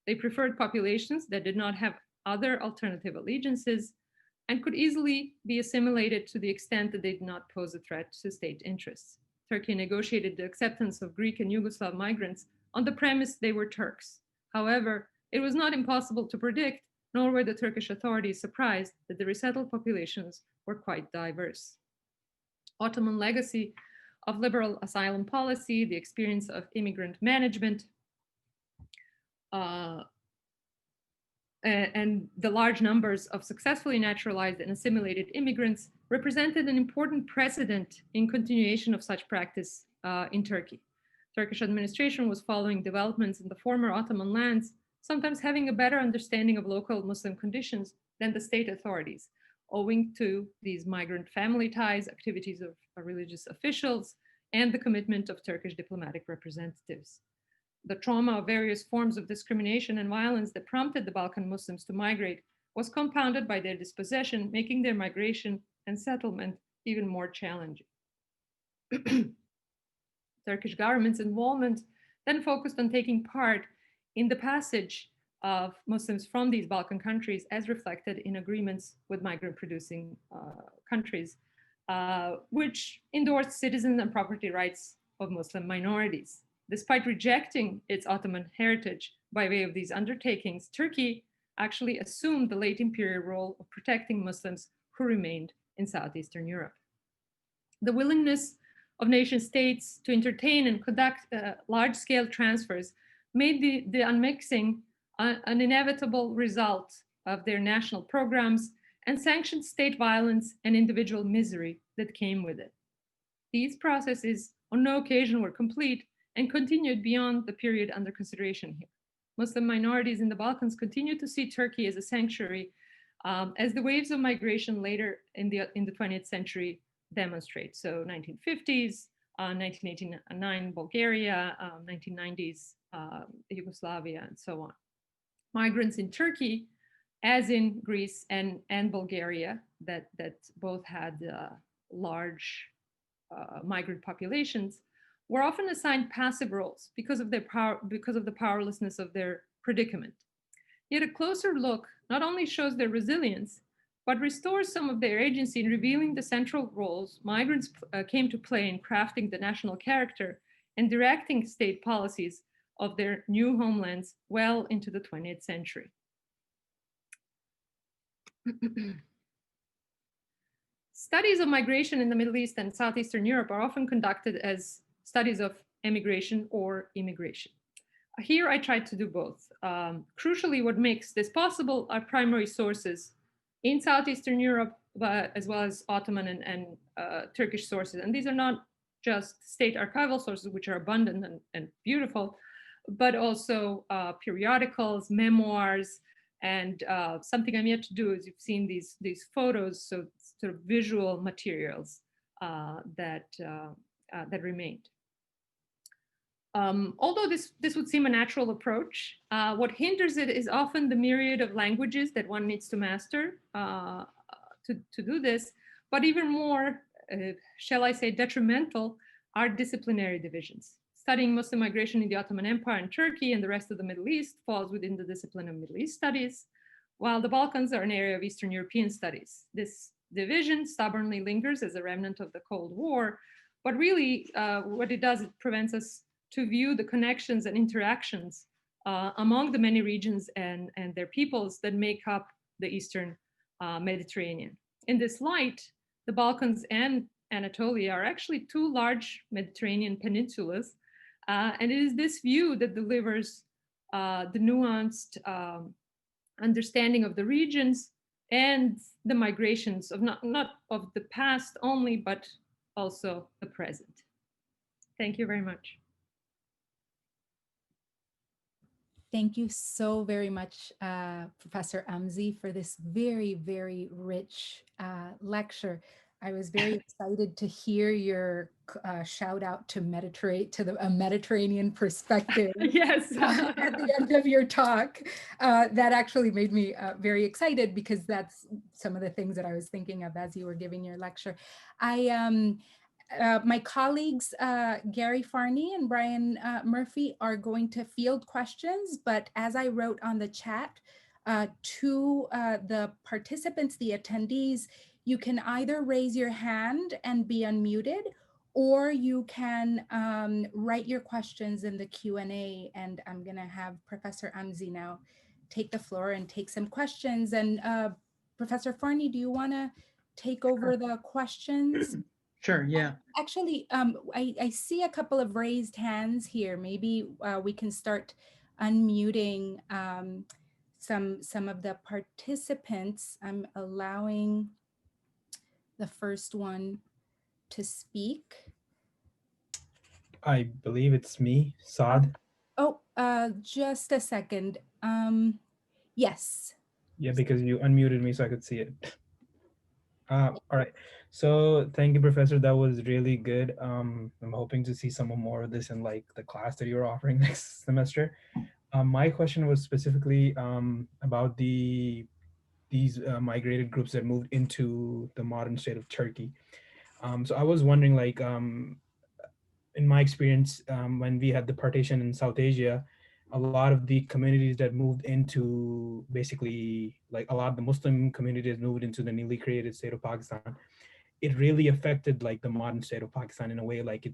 They preferred populations that did not have other alternative allegiances and could easily be assimilated to the extent that they did not pose a threat to state interests. Turkey negotiated the acceptance of Greek and Yugoslav migrants on the premise they were Turks. However, it was not impossible to predict, nor were the Turkish authorities surprised that the resettled populations were quite diverse. Ottoman legacy of liberal asylum policy, the experience of immigrant management, and the large numbers of successfully naturalized and assimilated immigrants represented an important precedent in continuation of such practice in Turkey. Turkish administration was following developments in the former Ottoman lands, sometimes having a better understanding of local Muslim conditions than the state authorities, owing to these migrant family ties, activities of religious officials, and the commitment of Turkish diplomatic representatives. The trauma of various forms of discrimination and violence that prompted the Balkan Muslims to migrate was compounded by their dispossession, making their migration and settlement even more challenging. Turkish government's involvement then focused on taking part in the passage of Muslims from these Balkan countries as reflected in agreements with migrant-producing countries, which endorsed citizen and property rights of Muslim minorities. Despite rejecting its Ottoman heritage by way of these undertakings, Turkey actually assumed the late imperial role of protecting Muslims who remained in Southeastern Europe. The willingness of nation states to entertain and conduct large-scale transfers made the unmixing an inevitable result of their national programs and sanctioned state violence and individual misery that came with it. These processes on no occasion were complete and continued beyond the period under consideration here. Muslim minorities in the Balkans continued to see Turkey as a sanctuary, as the waves of migration later in the 20th century demonstrate. So 1950s, 1989 Bulgaria, 1990s Yugoslavia, and so on. Migrants in Turkey, as in Greece and Bulgaria, that both had large migrant populations, were often assigned passive roles because of the powerlessness of their predicament. Yet a closer look not only shows their resilience, but restores some of their agency in revealing the central roles migrants came to play in crafting the national character and directing state policies of their new homelands well into the 20th century. Studies of migration in the Middle East and Southeastern Europe are often conducted as studies of emigration or immigration. Here I tried to do both. Crucially, what makes this possible are primary sources in Southeastern Europe, as well as Ottoman and Turkish sources. And these are not just state archival sources, which are abundant and beautiful, but also periodicals, memoirs, and something I'm yet to do is you've seen these photos, so sort of visual materials that remained. Although this would seem a natural approach, what hinders it is often the myriad of languages that one needs to master to do this, but even more, shall I say, detrimental are disciplinary divisions. Studying Muslim migration in the Ottoman Empire and Turkey and the rest of the Middle East falls within the discipline of Middle East studies, while the Balkans are an area of Eastern European studies. This division stubbornly lingers as a remnant of the Cold War, but really what it does, it prevents us to view the connections and interactions among the many regions and their peoples that make up the Eastern Mediterranean. In this light, the Balkans and Anatolia are actually two large Mediterranean peninsulas, and it is this view that delivers the nuanced understanding of the regions and the migrations of not of the past only, but also the present. Thank you very much. Thank you so very much, Professor Amzi, for this very, very rich lecture. I was very excited to hear your shout out to a Mediterranean perspective. Yes. At the end of your talk. That actually made me very excited because that's some of the things that I was thinking of as you were giving your lecture. My colleagues, Gary Farney and Brian Murphy, are going to field questions, but as I wrote on the chat to the participants, the attendees, you can either raise your hand and be unmuted, or you can write your questions in the Q&A, and I'm gonna have Professor Amzi now take the floor and take some questions. And Professor Farney, do you wanna take over the questions? Sure, yeah. Actually, I see a couple of raised hands here. Maybe we can start unmuting some of the participants. I'm allowing the first one to speak. I believe it's me, Saad. Oh, just a second. Yes. Yeah, because you unmuted me so I could see it. All right. So thank you, Professor. That was really good. I'm hoping to see some more of this in like the class that you're offering next semester. My question was specifically about these migrated groups that moved into the modern state of Turkey. So I was wondering, like, in my experience, when we had the partition in South Asia, a lot of the communities that moved into basically, like a lot of the Muslim communities moved into the newly created state of Pakistan. It really affected like the modern state of Pakistan in a way, like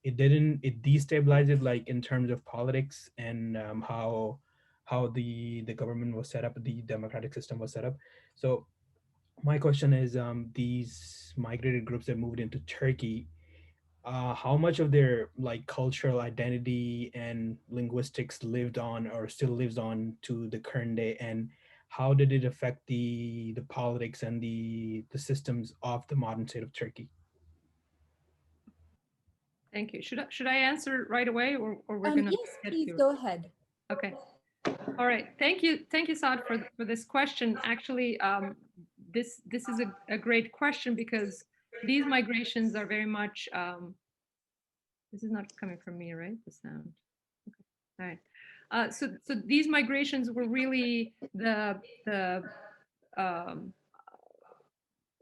it destabilized it, like in terms of politics and how the government was set up, the democratic system was set up. So my question is, these migrated groups that moved into Turkey, how much of their like cultural identity and linguistics lived on or still lives on to the current day, and how did it affect the politics and the systems of the modern state of Turkey? Thank you. Should I answer right away, or we're gonna Yes, get please you? go ahead. Okay. All right. Thank you, Saad, for this question. Actually, this is a great question because these migrations are very much. This is not coming from me, right? The sound. Okay. All right. So these migrations were really the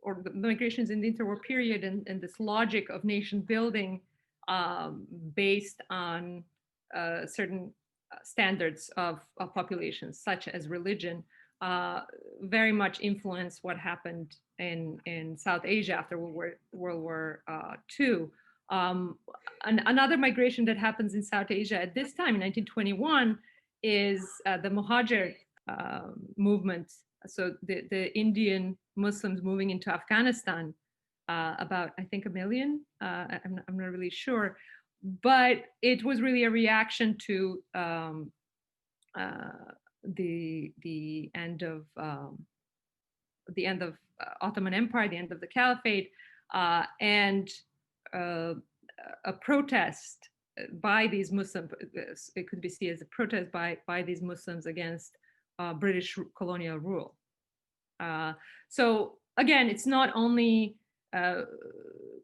or the migrations in the interwar period and this logic of nation building based on certain standards of populations, such as religion, very much influenced what happened in South Asia after World War II. Another migration that happens in South Asia at this time, in 1921, is the Muhajiri movement. So the Indian Muslims moving into Afghanistan, about I think 1 million. I'm not really sure, but it was really a reaction to the end of Ottoman Empire, the end of the Caliphate, and a protest by these Muslims. It could be seen as a protest by these Muslims against British colonial rule. So again, it's not only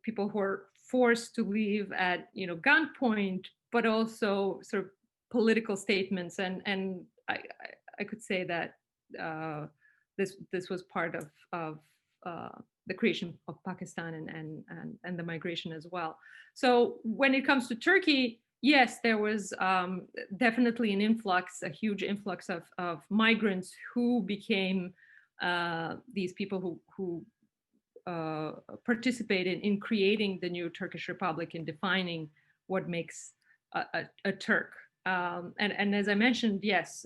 people who are forced to leave at gunpoint, but also sort of political statements, and I could say that this was part of the creation of Pakistan and the migration as well. So when it comes to Turkey, yes, there was definitely an influx, a huge influx of migrants who became these people who participated in creating the new Turkish Republic and defining what makes a Turk. And as I mentioned, yes,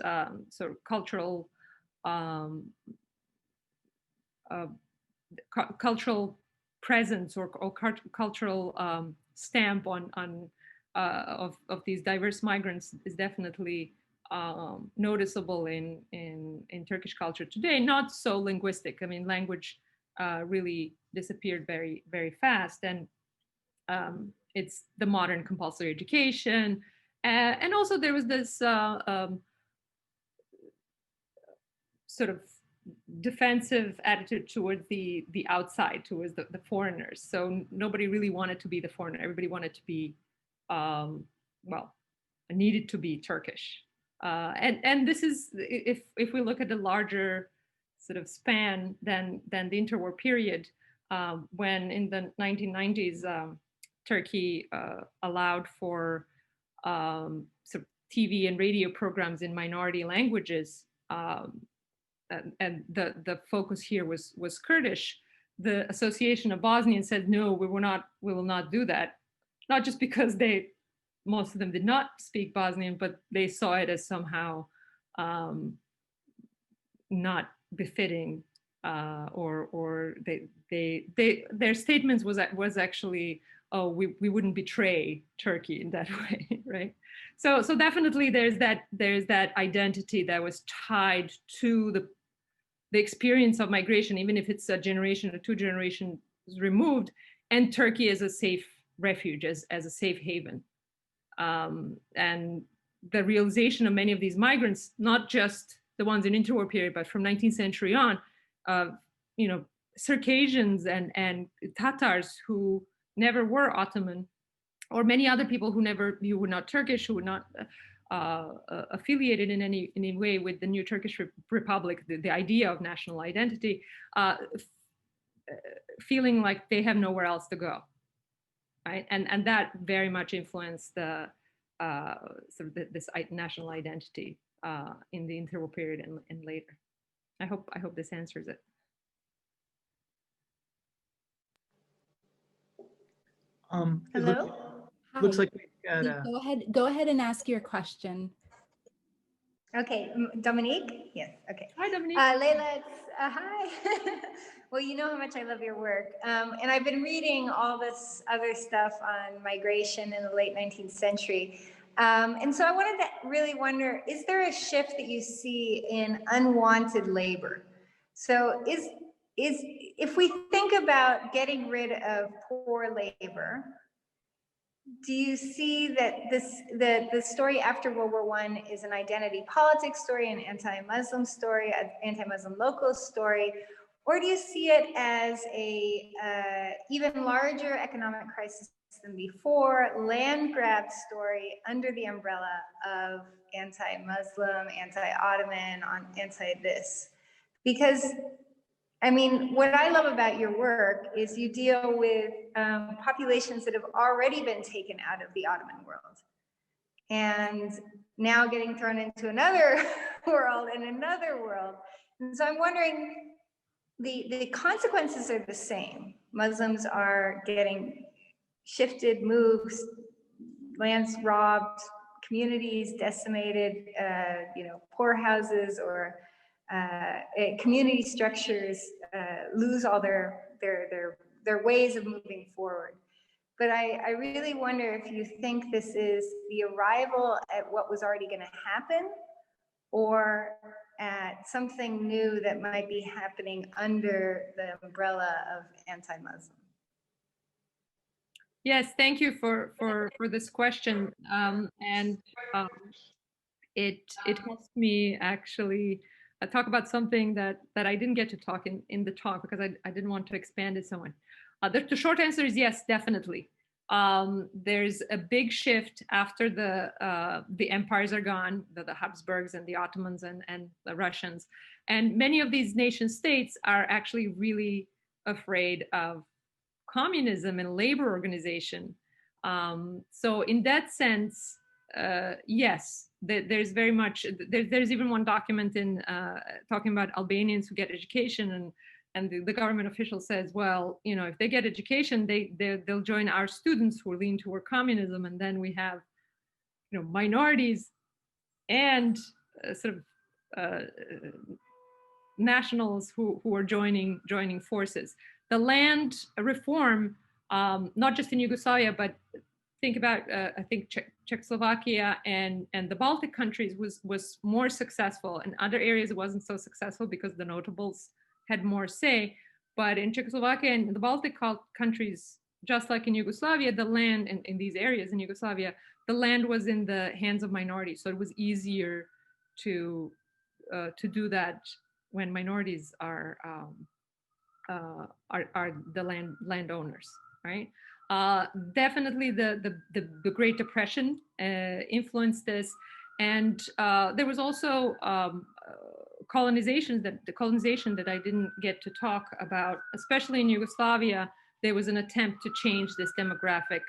sort of cultural cultural presence or cultural stamp on of these diverse migrants is definitely noticeable in Turkish culture today. Not so linguistic. I mean, language really disappeared very, very fast, and it's the modern compulsory education, and also there was this sort of defensive attitude towards the outside, towards the foreigners. So nobody really wanted to be the foreigner. Everybody wanted to be, well, needed to be Turkish. And this is, if we look at the larger sort of span than the interwar period, when in the 1990s, Turkey allowed for sort of TV and radio programs in minority languages, and the focus here was Kurdish. The Association of Bosnians said, no, we will not do that. Not just because most of them did not speak Bosnian, but they saw it as somehow not befitting, or their statements was actually, oh, we wouldn't betray Turkey in that way, right? So definitely there's that identity that was tied to the experience of migration, even if it's a generation or 2 generations removed, and Turkey as a safe refuge, as a safe haven. And the realization of many of these migrants, not just the ones in interwar period, but from 19th century on, Circassians and Tatars who never were Ottoman, or many other people who were not Turkish, who were not affiliated in any way with the new Turkish Republic, the idea of national identity, feeling like they have nowhere else to go, right? And that very much influenced the sort of this national identity in the interwar period and later. I hope this answers it. Hello? Looks Hi. like we've got Go ahead and ask your question. Okay, Dominique? Yes, okay. Hi, Dominique. Leyla, hi. Well, you know how much I love your work. And I've been reading all this other stuff on migration in the late 19th century. And so I wanted to really wonder, is there a shift that you see in unwanted labor? So if we think about getting rid of poor labor, do you see that the story after World War I is an identity politics story, an anti-Muslim story, an anti-Muslim local story, or do you see it as a even larger economic crisis than before, land grab story under the umbrella of anti-Muslim, anti-Ottoman, anti-this? Because I mean, what I love about your work is you deal with populations that have already been taken out of the Ottoman world and now getting thrown into another world and another world. And so I'm wondering, the consequences are the same. Muslims are getting shifted, moved, lands robbed, communities decimated, poorhouses or community structures lose all their ways of moving forward. But I really wonder if you think this is the arrival at what was already going to happen, or at something new that might be happening under the umbrella of anti-Muslim. Yes, thank you for this question. It helps me actually talk about something that I didn't get to talk in the talk because I didn't want to expand it so much. The short answer is yes, definitely. There's a big shift after the empires are gone, the Habsburgs and the Ottomans and the Russians. And many of these nation states are actually really afraid of communism and labor organization. So in that sense, yes, there's very much, there's even one document in talking about Albanians who get education, and the government official says, well, if they get education, they'll join our students who lean toward communism, and then we have, minorities and nationals who are joining forces. The land reform, not just in Yugoslavia, but think about, I think Czechoslovakia and the Baltic countries was more successful. In other areas, it wasn't so successful because the notables had more say. But in Czechoslovakia and the Baltic countries, just like in Yugoslavia, the land in these areas in Yugoslavia, the land was in the hands of minorities. So it was easier to do that when minorities are the landowners, right? Definitely the Great Depression influenced this, and there was also colonization that I didn't get to talk about, especially in Yugoslavia. There was an attempt to change this demographic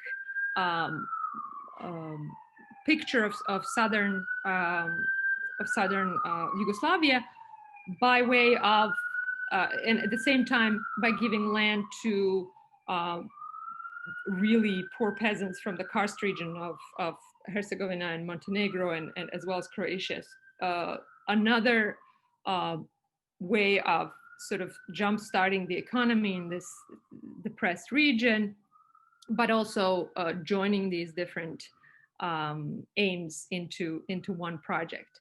picture of southern Yugoslavia by way of and at the same time by giving land to really poor peasants from the karst region of Herzegovina and Montenegro and as well as Croatia. Another way of sort of jump-starting the economy in this depressed region, but also joining these different aims into one project.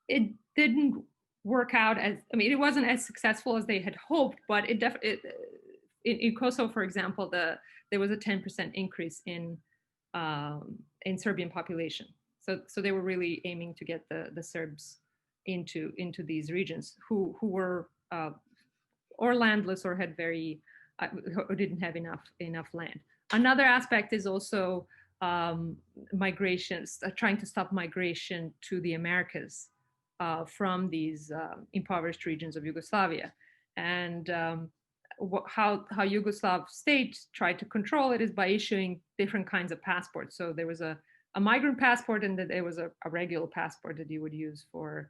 It didn't work out it wasn't as successful as they had hoped, but in Kosovo, for example, there was a 10% increase in Serbian population. So they were really aiming to get the Serbs into these regions who were or landless or had or didn't have enough land. Another aspect is also migrations, trying to stop migration to the Americas from these impoverished regions of Yugoslavia. And how Yugoslav state tried to control it is by issuing different kinds of passports. So there was a migrant passport, and that there was a regular passport that you would use for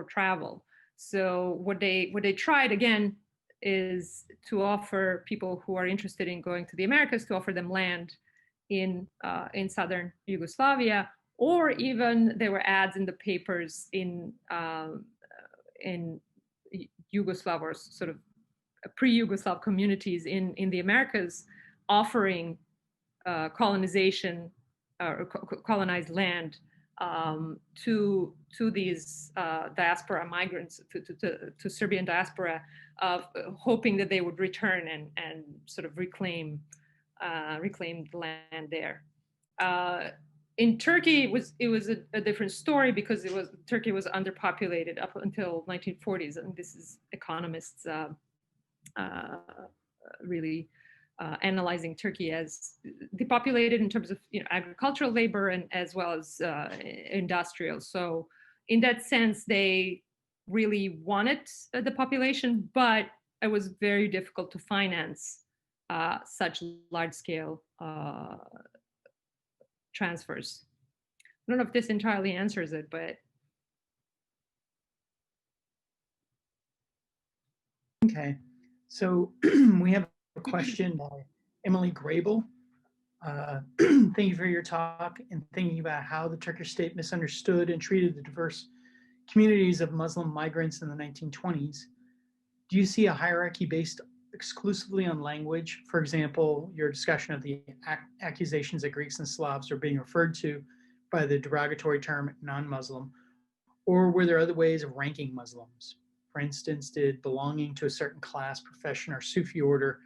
travel. So what they tried, again, is to offer people who are interested in going to the Americas, to offer them land in southern Yugoslavia, or even there were ads in the papers in Yugoslav or sort of pre-Yugoslav communities in the Americas offering colonization or colonized land to these diaspora migrants, to Serbian diaspora, hoping that they would return and sort of reclaim the land there. In Turkey, it was a different story because Turkey was underpopulated up until 1940s, and this is economists really analyzing Turkey as depopulated in terms of agricultural labor and as well as industrial. So in that sense, they really wanted the population, but it was very difficult to finance such large-scale transfers. I don't know if this entirely answers it, but. Okay, so we have a question by Emily Grable. Thank you for your talk and thinking about how the Turkish state misunderstood and treated the diverse communities of Muslim migrants in the 1920s. Do you see a hierarchy based exclusively on language? For example, your discussion of the accusations that Greeks and Slavs are being referred to by the derogatory term non-Muslim, or were there other ways of ranking Muslims? For instance, did belonging to a certain class, profession, or Sufi order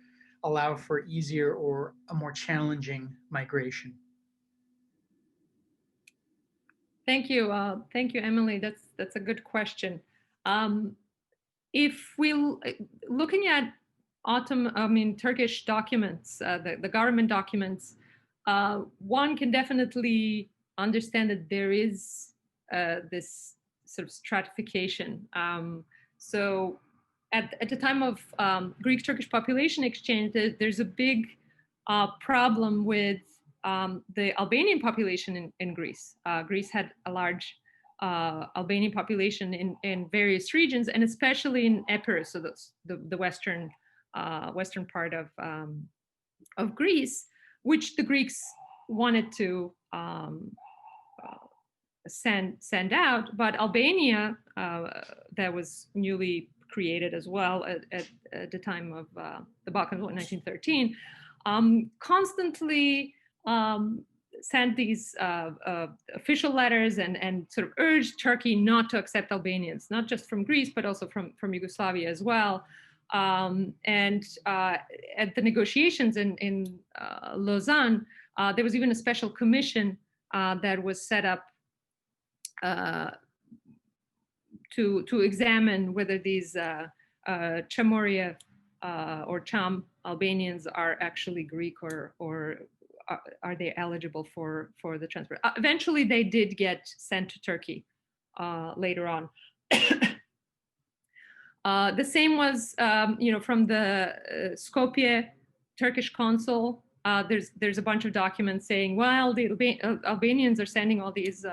allow for easier or a more challenging migration? Thank you, Emily. That's a good question. If we looking at Turkish documents, the government documents, one can definitely understand that there is this sort of stratification. So at the time of Greek-Turkish population exchange, there's a big problem with the Albanian population in Greece. Greece had a large Albanian population in various regions, and especially in Epirus, so the western part of Greece, which the Greeks wanted to send out, but Albania, that was newly created as well at the time of the Balkans in 1913, constantly sent these official letters and sort of urged Turkey not to accept Albanians, not just from Greece, but also from Yugoslavia as well. And at the negotiations in Lausanne, there was even a special commission that was set up to examine whether these Chamoria or Cham Albanians are actually Greek or are they eligible for the transfer. Eventually, they did get sent to Turkey later on. The same was, from the Skopje Turkish consul. There's a bunch of documents saying, well, the Albanians are sending all these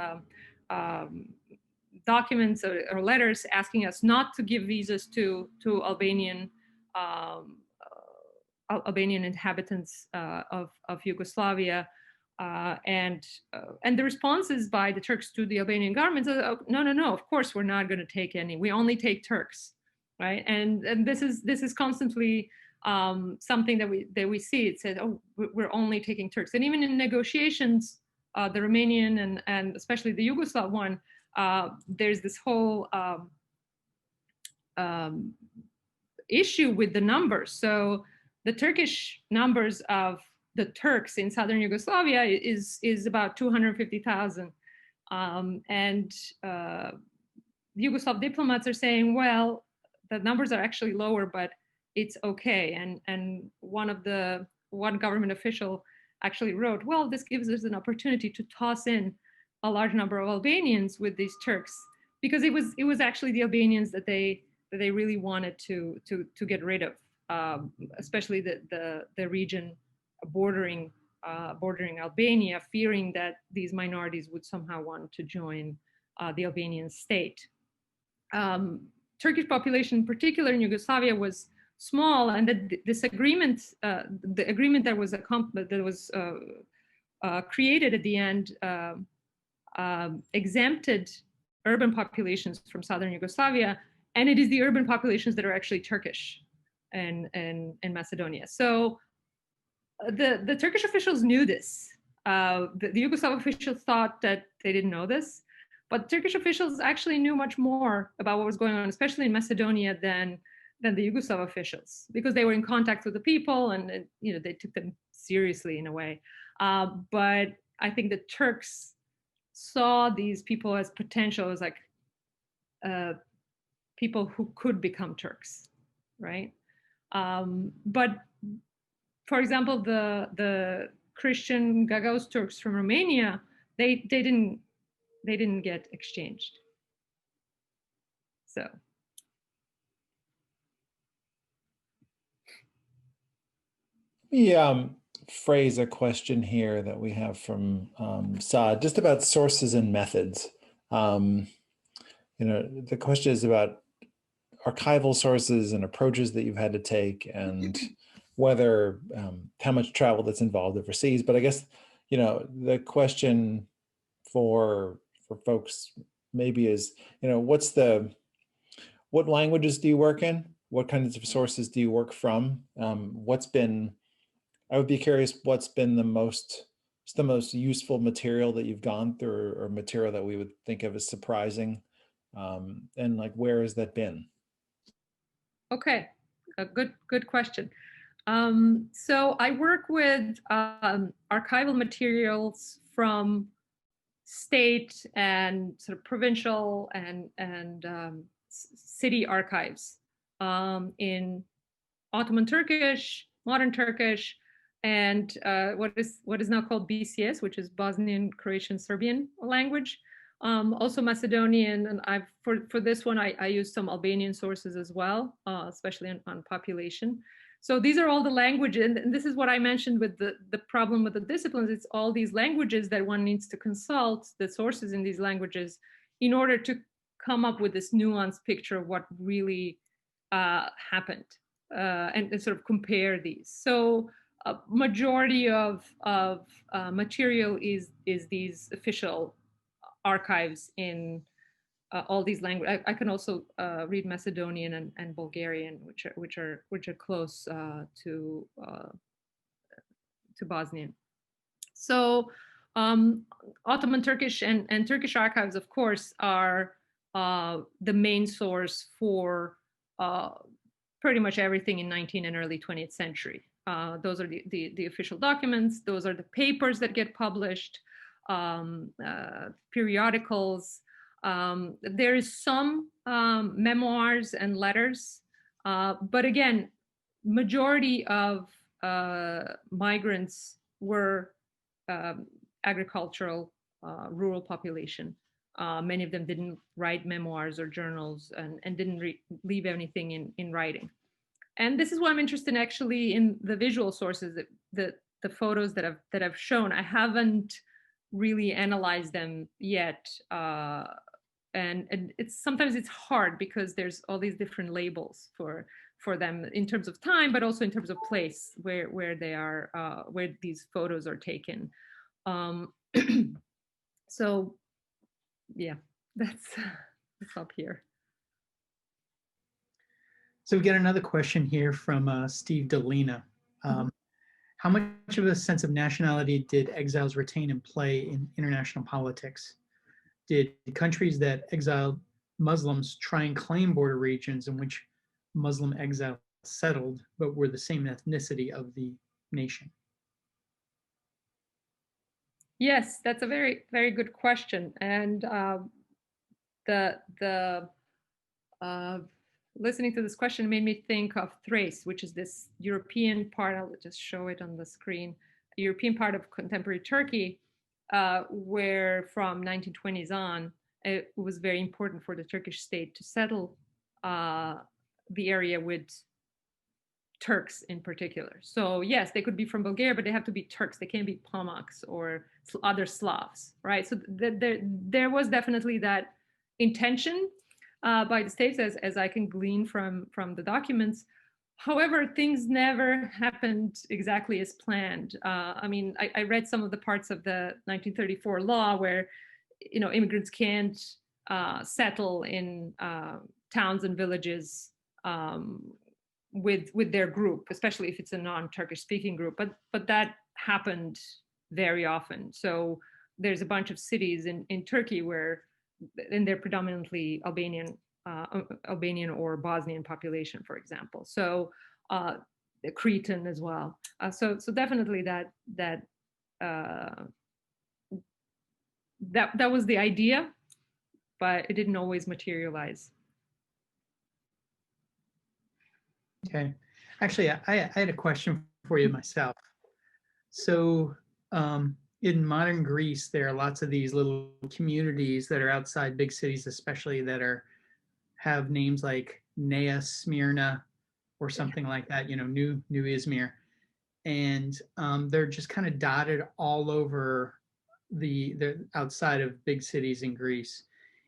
documents or letters asking us not to give visas to Albanian inhabitants of Yugoslavia, and the responses by the Turks to the Albanian government said, oh, no, of course we're not going to take any. We only take Turks, right? And this is constantly something that we see. It said, oh, we're only taking Turks, and even in negotiations, the Romanian and especially the Yugoslav one, there's this whole issue with the numbers. So the Turkish numbers of the Turks in southern Yugoslavia is about 250,000. And Yugoslav diplomats are saying, well, the numbers are actually lower, but it's okay. And one government official actually wrote, well, this gives us an opportunity to toss in a large number of Albanians with these Turks, because it was actually the Albanians that they really wanted to get rid of, especially the region bordering Albania, fearing that these minorities would somehow want to join the Albanian state. Turkish population, in particular in Yugoslavia, was small, and that this agreement, the agreement that was created at the end, exempted urban populations from southern Yugoslavia, and it is the urban populations that are actually Turkish and Macedonia. So the Turkish officials knew this. The Yugoslav officials thought that they didn't know this, but Turkish officials actually knew much more about what was going on, especially in Macedonia, than the Yugoslav officials, because they were in contact with the people, and they took them seriously in a way. But I think the Turks saw these people as potential, as like people who could become Turks, right? But for example, the Christian Gagauz Turks from Romania, they didn't get exchanged. So. Let me phrase a question here that we have from Saad, just about sources and methods. The question is about archival sources and approaches that you've had to take, and whether how much travel that's involved overseas. But I guess the question for folks maybe is what languages do you work in? What kinds of sources do you work from? I would be curious what's been the most useful material that you've gone through, or material that we would think of as surprising, and like where has that been? Okay, a good question. So I work with archival materials from state and sort of provincial and city archives in Ottoman Turkish, modern Turkish, and what is now called BCS, which is Bosnian, Croatian, Serbian language. Also Macedonian, and for this one I used some Albanian sources as well, especially on population. So these are all the languages, and this is what I mentioned with the problem with the disciplines. It's all these languages that one needs to consult, the sources in these languages, in order to come up with this nuanced picture of what really happened, and sort of compare these. So a majority of material is these official archives in all these languages. I can also read Macedonian and Bulgarian, which are close to Bosnian. So Ottoman Turkish and Turkish archives, of course, are the main source for pretty much everything in 19th and early 20th century. Those are the official documents. Those are the papers that get published, periodicals. There is some memoirs and letters, but again, majority of migrants were agricultural, rural population. Many of them didn't write memoirs or journals, and didn't leave anything in writing. And this is why I'm interested actually in the visual sources, the photos that I've shown. I haven't really analyzed them yet, and sometimes it's hard because there's all these different labels for them in terms of time, but also in terms of place where they are, where these photos are taken. So yeah, that's up here. So we get another question here from Steve Delina. How much of a sense of nationality did exiles retain and play in international politics? Did countries that exiled Muslims try and claim border regions in which Muslim exiles settled, but were the same ethnicity of the nation? Yes, that's a very, very good question. And listening to this question made me think of Thrace, which is this European part. I'll just show it on the screen. A European part of contemporary Turkey, where from 1920s on, it was very important for the Turkish state to settle the area with Turks in particular. So yes, they could be from Bulgaria, but they have to be Turks. They can't be Pomaks or other Slavs, right? So there was definitely that intention by the states, as I can glean from the documents. However, things never happened exactly as planned. I mean, I read some of the parts of the 1934 law where, immigrants can't settle in towns and villages with their group, especially if it's a non-Turkish speaking group. But that happened very often. So there's a bunch of cities in Turkey and they're predominantly Albanian or Bosnian population, for example. So Cretan as well. So definitely that was the idea, but it didn't always materialize. Okay. Actually, I had a question for you myself. So in modern Greece, there are lots of these little communities that are outside big cities, especially that have names like Nea Smyrna or something like that, New Izmir. And they're just kind of dotted all over the outside of big cities in Greece.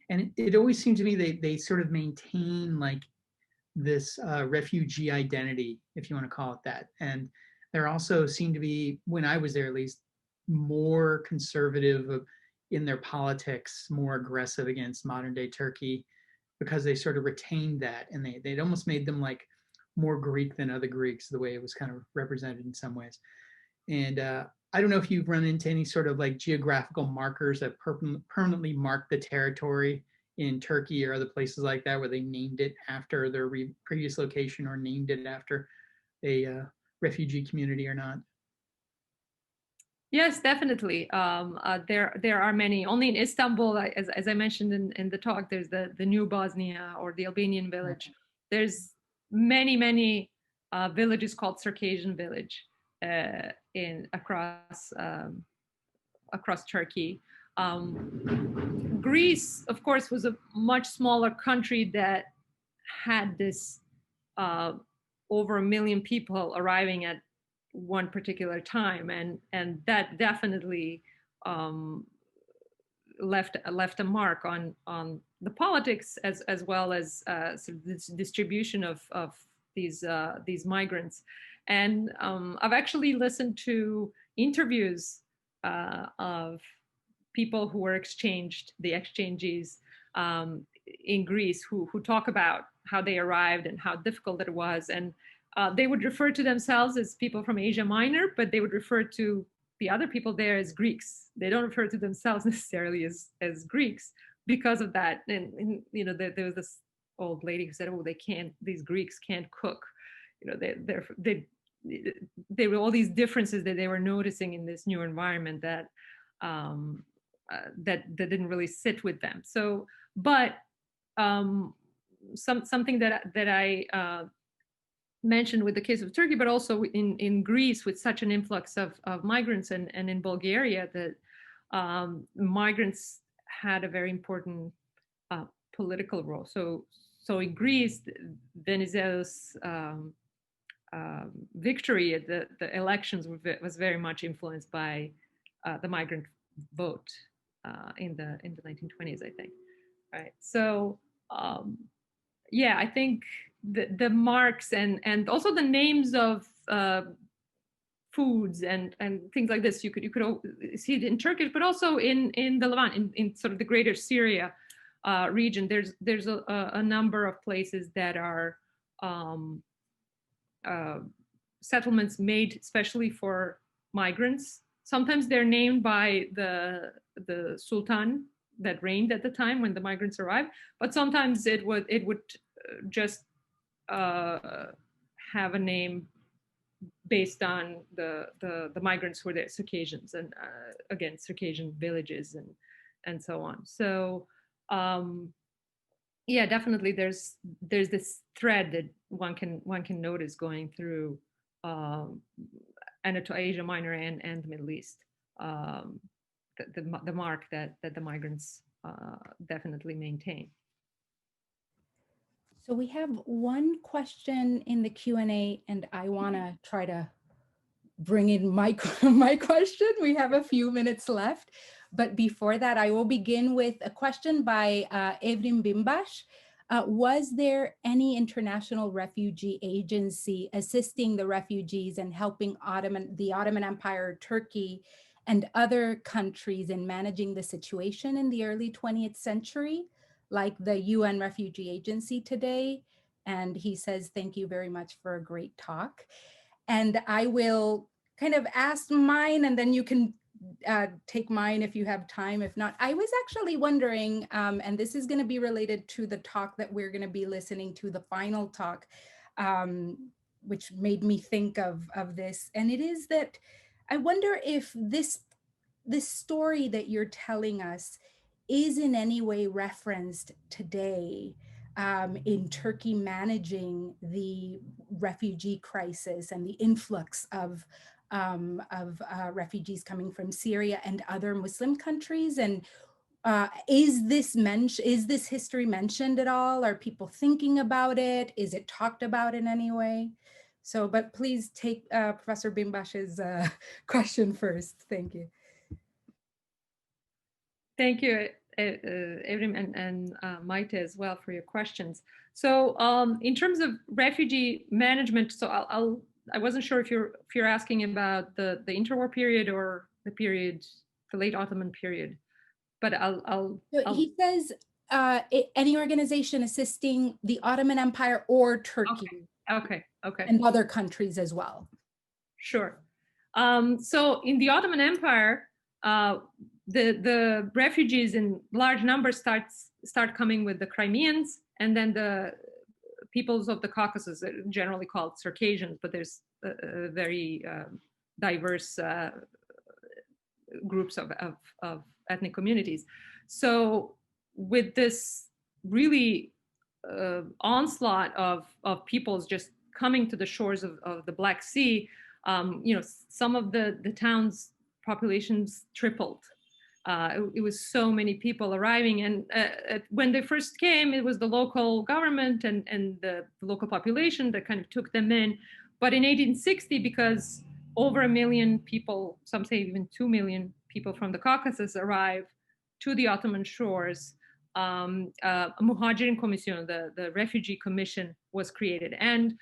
And it always seemed to me they sort of maintain like this refugee identity, if you want to call it that. And there also seemed to be, when I was there at least, more conservative in their politics, more aggressive against modern day Turkey, because they sort of retained that, and they'd almost made them like more Greek than other Greeks, the way it was kind of represented in some ways. And I don't know if you've run into any sort of like geographical markers that permanently mark the territory in Turkey or other places like that, where they named it after their previous location or named it after a refugee community or not. Yes, definitely. There are many. Only in Istanbul, as I mentioned in the talk, there's the New Bosnia or the Albanian village. There's many villages called Circadian village across Turkey. Greece, of course, was a much smaller country that had this over 1 million people arriving at one particular time, and that definitely left a mark on the politics as well as this distribution of these migrants. And I've actually listened to interviews of people who were the exchangees in Greece, who talk about how they arrived and how difficult it was. And they would refer to themselves as people from Asia Minor, but they would refer to the other people there as Greeks. They don't refer to themselves necessarily as Greeks because of that. And there was this old lady who said, "Oh, these Greeks can't cook." There were all these differences that they were noticing in this new environment that didn't really sit with them. So, but something that I mentioned with the case of Turkey, but also in Greece with such an influx of migrants, and in Bulgaria, that migrants had a very important political role. So in Greece, Venizelos' victory at the elections was very much influenced by the migrant vote in the 1920s, I think. Right. So yeah, I think the marks and also the names of foods and things like this, you could see it in Turkish, but also in the Levant, in sort of the greater Syria region. There's a number of places that are settlements made especially for migrants. Sometimes they're named by the Sultan that reigned at the time when the migrants arrived, but sometimes it would just have a name based on the migrants who were there, Circassians, and again, Circassian villages and so on. So yeah, definitely there's this thread that one can notice going through Asia Minor and the Middle East. The mark that the migrants definitely maintain. So we have one question in the Q&A, and I want to try to bring in my question. We have a few minutes left, but before that, I will begin with a question by Evrim Bimbash. Was there any international refugee agency assisting the refugees and helping the Ottoman Empire, Turkey, and other countries in managing the situation in the early 20th century, like the UN Refugee Agency today? And he says, thank you very much for a great talk. And I will kind of ask mine, and then you can take mine if you have time. If not, I was actually wondering, and this is going to be related to the talk that we're going to be listening to, the final talk, which made me think of this. And it is that I wonder if this story that you're telling us is in any way referenced today in Turkey managing the refugee crisis and the influx of refugees coming from Syria and other Muslim countries. And is this history mentioned at all? Are people thinking about it? Is it talked about in any way? So, but please take Professor Bimbash's question first. Thank you. Thank you, Evrim and Maite as well for your questions. So in terms of refugee management, so I wasn't sure if you're asking about the interwar period or the late Ottoman period, but he says any organization assisting the Ottoman Empire or Turkey. Okay. And other countries as well. Sure. So in the Ottoman Empire, the refugees in large numbers start coming with the Crimeans, and then the peoples of the Caucasus, generally called Circadians, but there's very diverse groups of ethnic communities. So with this really onslaught of peoples just coming to the shores of the Black Sea, some of the towns' populations tripled. It was so many people arriving, and when they first came, it was the local government and the local population that kind of took them in. But in 1860, because over 1 million people, some say even 2 million people from the Caucasus arrived to the Ottoman shores, Muhajiri Commission, the Refugee Commission, was created. And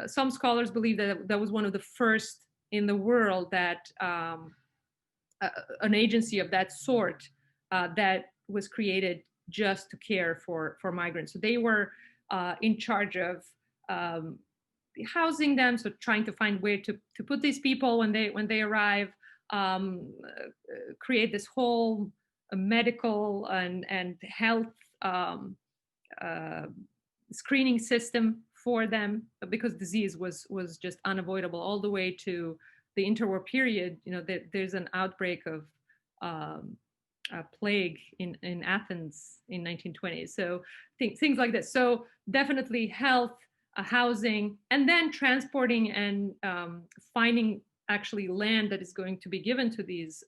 some scholars believe that that was one of the first in the world that an agency of that sort that was created just to care for migrants. So they were in charge of housing them, so trying to find where to put these people when they arrive, create this whole medical and health screening system for them, because disease was just unavoidable all the way to the interwar period. There's an outbreak of a plague in Athens in 1920. So things like this. So definitely health, housing, and then transporting and finding actually land that is going to be given to these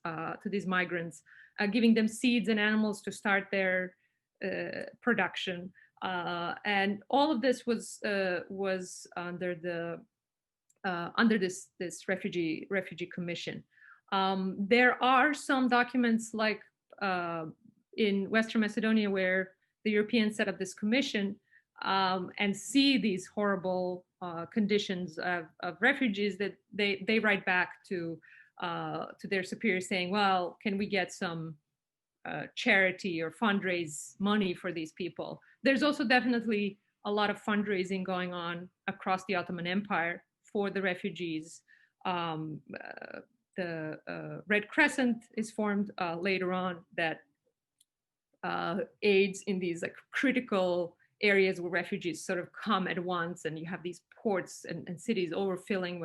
migrants, giving them seeds and animals to start their production, and all of this was under this refugee commission. There are some documents like in Western Macedonia where the Europeans set up this commission and see these horrible conditions of refugees, that they write back to their superiors saying, well, can we get some charity or fundraise money for these people? There's also definitely a lot of fundraising going on across the Ottoman Empire for the refugees. The Red Crescent is formed later on that aids in these like critical areas where refugees sort of come at once, and you have these ports and cities overfilling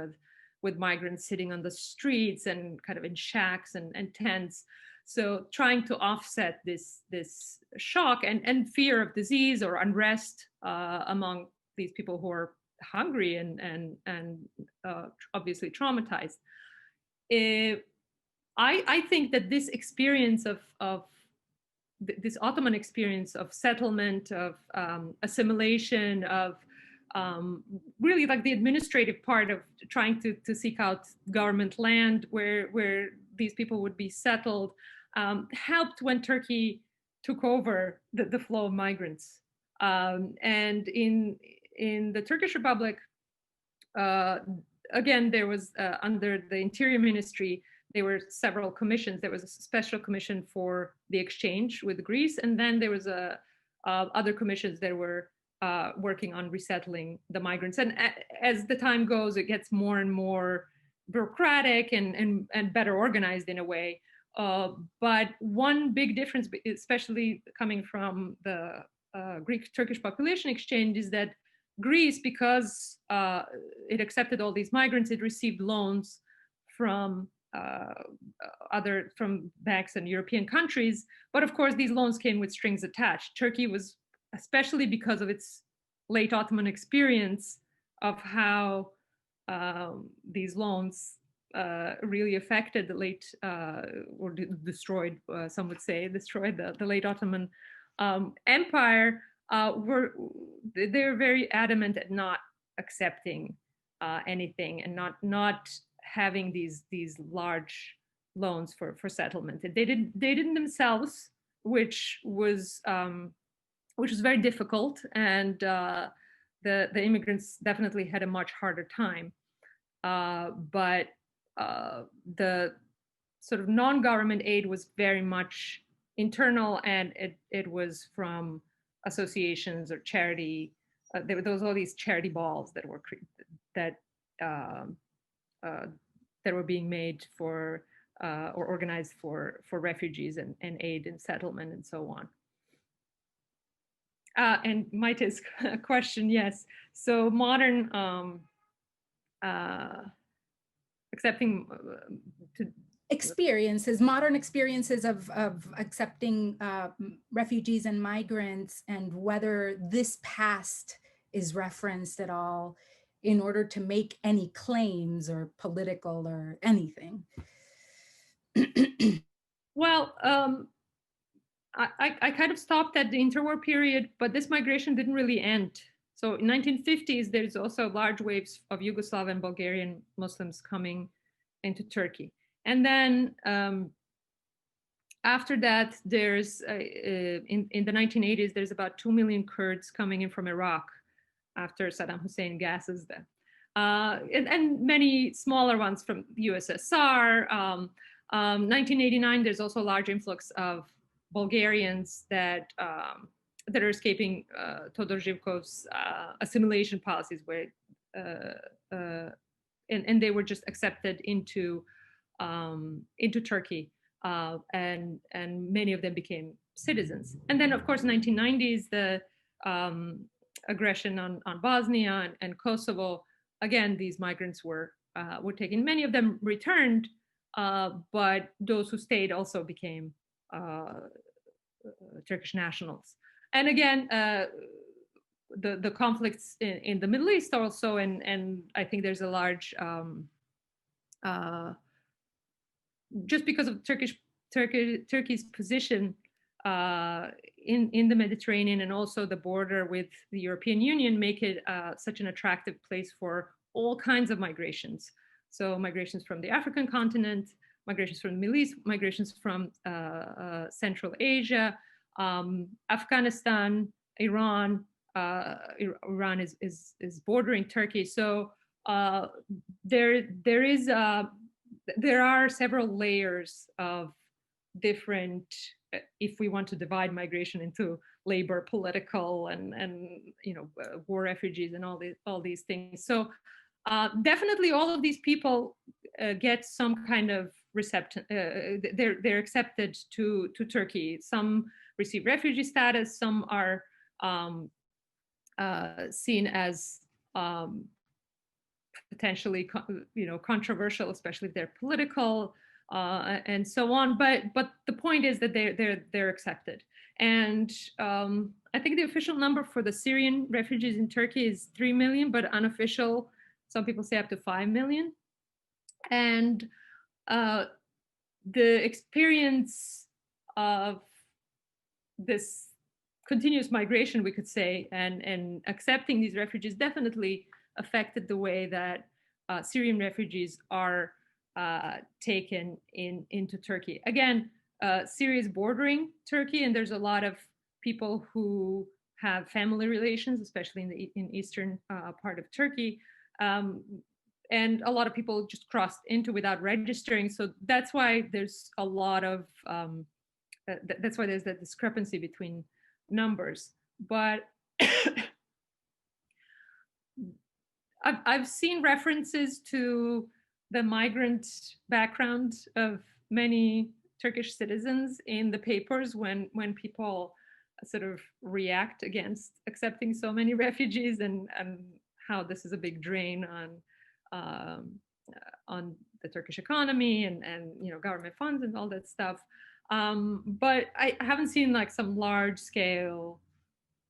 with migrants sitting on the streets and kind of in shacks and tents. So trying to offset this shock and fear of disease or unrest among these people who are hungry and obviously traumatized. I think that this experience of this Ottoman experience of settlement, of assimilation, of really like the administrative part of trying to seek out government land where these people would be settled, helped when Turkey took over the flow of migrants. And in the Turkish Republic, again, there was under the Interior Ministry, there were several commissions. There was a special commission for the exchange with Greece, and then there was other commissions that were working on resettling the migrants. And as the time goes, it gets more and more bureaucratic and better organized in a way. But one big difference, especially coming from the Greek-Turkish population exchange, is that Greece, because it accepted all these migrants, it received loans from from banks and European countries. But of course, these loans came with strings attached. Turkey was, especially because of its late Ottoman experience of how these loans really affected the late, or destroyed, some would say, destroyed the late Ottoman Empire, they're very adamant at not accepting anything and not having these large loans for settlement. They didn't themselves, which was very difficult, and the immigrants definitely had a much harder time. But the sort of non-government aid was very much internal, and it was from associations or charity. There was all these charity balls that were were being made for or organized for refugees and aid and settlement and so on. And Maite's question, yes. So modern accepting modern experiences of accepting refugees and migrants, and whether this past is referenced at all in order to make any claims or political or anything. Well, I kind of stopped at the interwar period, but this migration didn't really end. So in 1950s, there's also large waves of Yugoslav and Bulgarian Muslims coming into Turkey. And then after that, there's in the 1980s, there's about 2 million Kurds coming in from Iraq after Saddam Hussein gasses them. And many smaller ones from the USSR. 1989, there's also a large influx of Bulgarians that are escaping Todor Zhivkov's assimilation policies, where and they were just accepted into Turkey, and many of them became citizens. And then, of course, 1990s, the aggression on Bosnia and Kosovo. Again, these migrants were taken. Many of them returned, but those who stayed also became Turkish nationals. And again, the conflicts in the Middle East also, and I think there's a large, just because of Turkey's position in the Mediterranean, and also the border with the European Union, make it such an attractive place for all kinds of migrations. So migrations from the African continent, migrations from the Middle East, migrations from Central Asia, Afghanistan, Iran. Iran is bordering Turkey. So there are several layers of different, if we want to divide migration into labor, political, and war refugees and all these things. So definitely all of these people get some kind of reception. They're accepted to Turkey. Some receive refugee status. Some are seen as potentially, controversial, especially if they're political, and so on. But the point is that they're accepted. And I think the official number for the Syrian refugees in Turkey is 3 million, but unofficial, some people say up to 5 million. And the experience of this continuous migration, we could say, and accepting these refugees definitely affected the way that Syrian refugees are taken into Turkey. Again, Syria is bordering Turkey, and there's a lot of people who have family relations, especially in the eastern part of Turkey. And a lot of people just crossed into without registering. So that's why there's a lot of, that's why there's that discrepancy between numbers. But I've seen references to the migrant background of many Turkish citizens in the papers when people sort of react against accepting so many refugees, and how this is a big drain on the Turkish economy and government funds and all that stuff. But I haven't seen like some large scale,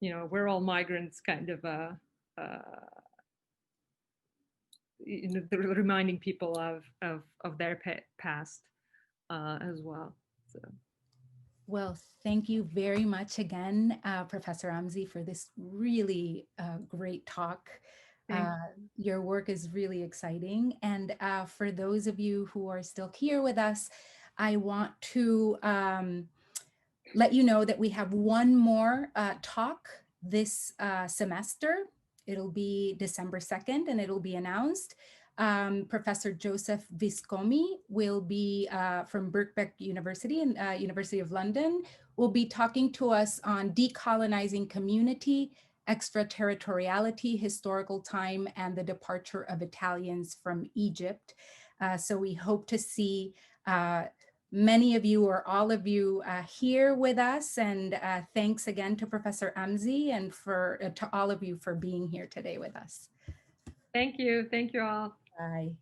we're all migrants kind of reminding people of their past as well. So. Well, thank you very much again, Professor Amzi, for this really great talk. Your work is really exciting. And for those of you who are still here with us, I want to let you know that we have one more talk this semester. It'll be December 2nd, and it'll be announced. Professor Joseph Viscomi will be from Birkbeck University and University of London, will be talking to us on decolonizing community, extraterritoriality, historical time, and the departure of Italians from Egypt. So we hope to see many of you or all of you here with us. And thanks again to Professor Amzi and to all of you for being here today with us. Thank you. Thank you all. Bye.